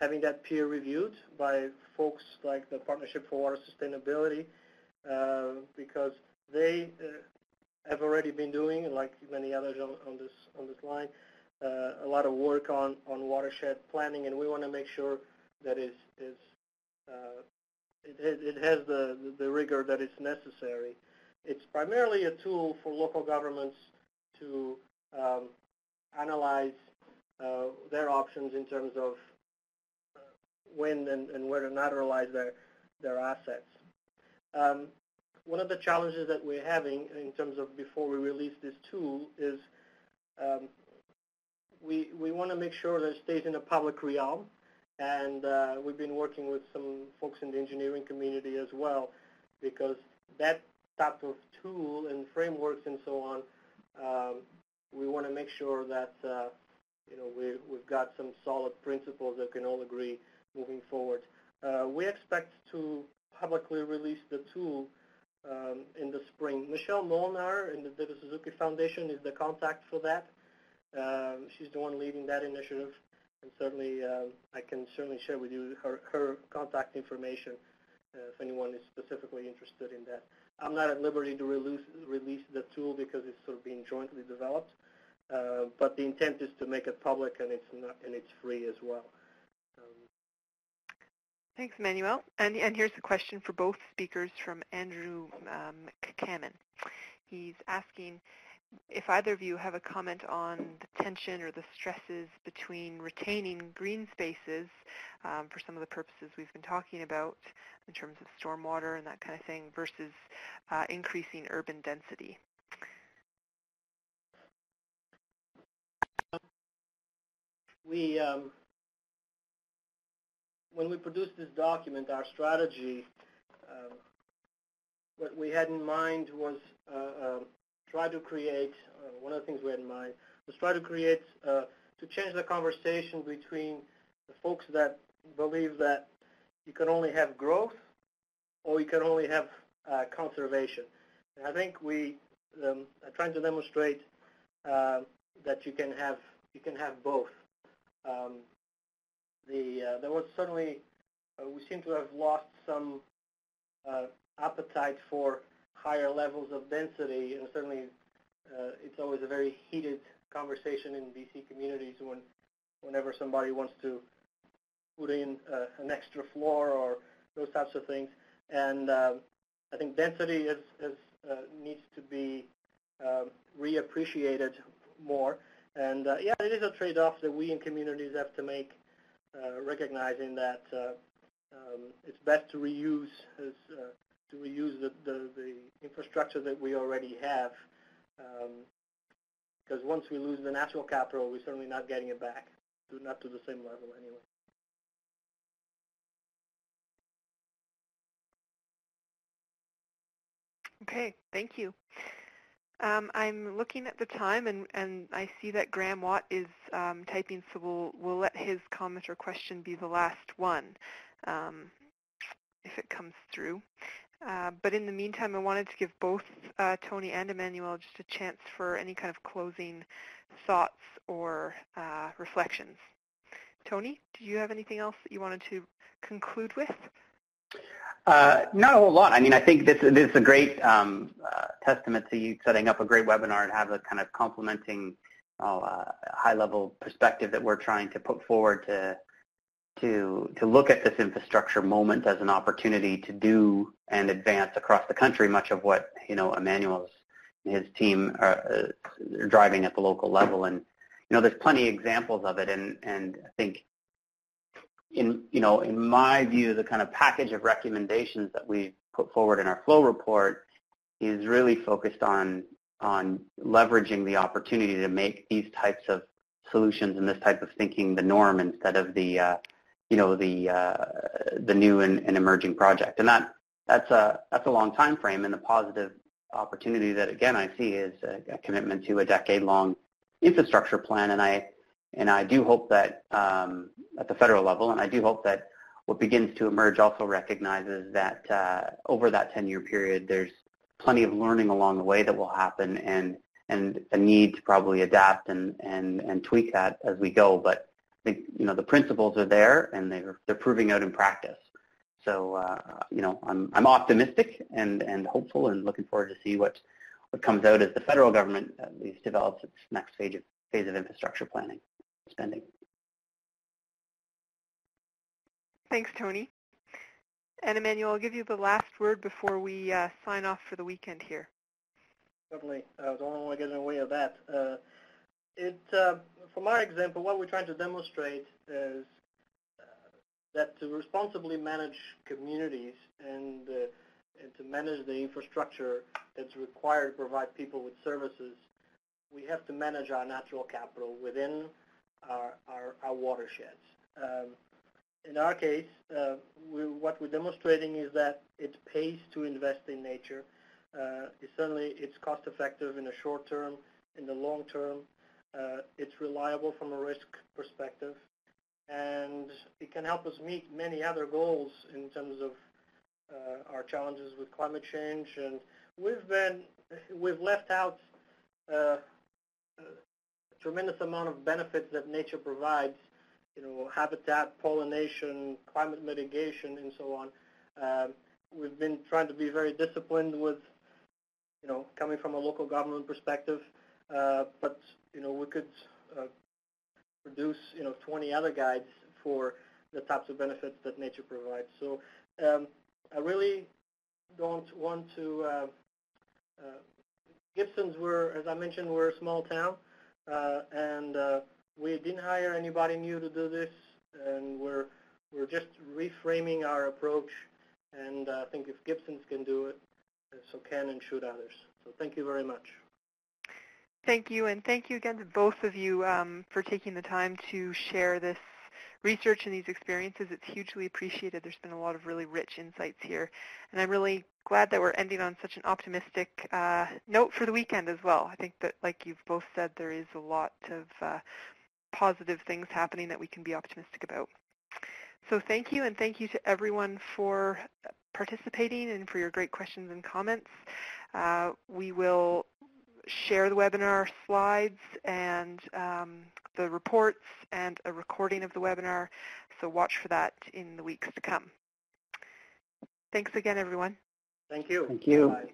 having that peer reviewed by folks like the Partnership for Water Sustainability because they have already been doing, like many others on this line, a lot of work on watershed planning, and we want to make sure that it has the rigor that is necessary. It's primarily a tool for local governments to analyze their options in terms of when and where to naturalize their assets. One of the challenges that we're having in terms of before we release this tool is we want to make sure that it stays in the public realm, and we've been working with some folks in the engineering community as well, because that type of tool and frameworks and so on, we want to make sure that we've got some solid principles that can all agree moving forward. We expect to publicly release the tool in the spring. Michelle Molnar in the David Suzuki Foundation is the contact for that. She's the one leading that initiative, and certainly I can certainly share with you her contact information if anyone is specifically interested in that. I'm not at liberty to release the tool because it's sort of being jointly developed, but the intent is to make it public, and it's free as well. Thanks, Manuel. And here's a question for both speakers from Andrew McCammon. He's asking if either of you have a comment on the tension or the stresses between retaining green spaces for some of the purposes we've been talking about in terms of stormwater and that kind of thing versus increasing urban density. When we produced this document, our strategy, what we had in mind was try to create, one of the things we had in mind was try to create, to change the conversation between the folks that believe that you can only have growth or you can only have conservation. And I think we are trying to demonstrate that you can have both. There was certainly, we seem to have lost some appetite for higher levels of density, and certainly it's always a very heated conversation in BC communities whenever somebody wants to put in an extra floor or those types of things. And I think density needs to be reappreciated more. And yeah, it is a trade-off that we in communities have to make, recognizing that it's best to reuse the infrastructure that we already have, because once we lose the natural capital, we're certainly not getting it back, not to the same level anyway. Okay, thank you. I'm looking at the time, and I see that Graham Watt is typing, so we'll let his comment or question be the last one if it comes through. But in the meantime, I wanted to give both Tony and Emanuel just a chance for any kind of closing thoughts or reflections. Tony, do you have anything else that you wanted to conclude with? Not a whole lot. I mean, I think this is a great testament to you setting up a great webinar and have a kind of complementing high-level perspective that we're trying to put forward to look at this infrastructure moment as an opportunity to do and advance across the country much of what Emanuel and his team are driving at the local level. And there's plenty of examples of it, and I think in my view, the kind of package of recommendations that we put forward in our flow report is really focused on leveraging the opportunity to make these types of solutions and this type of thinking the norm instead of the new and emerging project. And that's a long time frame, and the positive opportunity that again I see is a commitment to a decade-long infrastructure plan. And I do hope that at the federal level, and I do hope that what begins to emerge also recognizes that over that 10-year period, there's plenty of learning along the way that will happen, and a need to probably adapt and tweak that as we go. But I think the principles are there, and they're proving out in practice. So I'm optimistic and hopeful, and looking forward to see what comes out as the federal government at least develops its next phase of infrastructure planning spending. Thanks, Tony. And Emanuel, I'll give you the last word before we sign off for the weekend here. Certainly. I don't want to get in the way of that. From our example, what we're trying to demonstrate is that to responsibly manage communities and to manage the infrastructure that's required to provide people with services, we have to manage our natural capital within our watersheds. In our case, what we're demonstrating is that it pays to invest in nature. It's cost effective in the short term, in the long term. It's reliable from a risk perspective, and it can help us meet many other goals in terms of our challenges with climate change. And we've left out a tremendous amount of benefits that nature provides. Habitat, pollination, climate mitigation, and so on. We've been trying to be very disciplined with, coming from a local government perspective, but we could produce, 20 other guides for the types of benefits that nature provides. So I really don't want to. Gibsons, as I mentioned, we're a small town, and we didn't hire anybody new to do this, and we're just reframing our approach. And I think if Gibsons can do it, so can and should others. So thank you very much. Thank you, and thank you again to both of you for taking the time to share this research and these experiences. It's hugely appreciated. There's been a lot of really rich insights here, and I'm really glad that we're ending on such an optimistic note for the weekend as well. I think that, like you've both said, there is a lot of positive things happening that we can be optimistic about. So thank you, and thank you to everyone for participating and for your great questions and comments. We will share the webinar slides and the reports and a recording of the webinar, so watch for that in the weeks to come. Thanks again, everyone. Thank you. Thank you. Bye.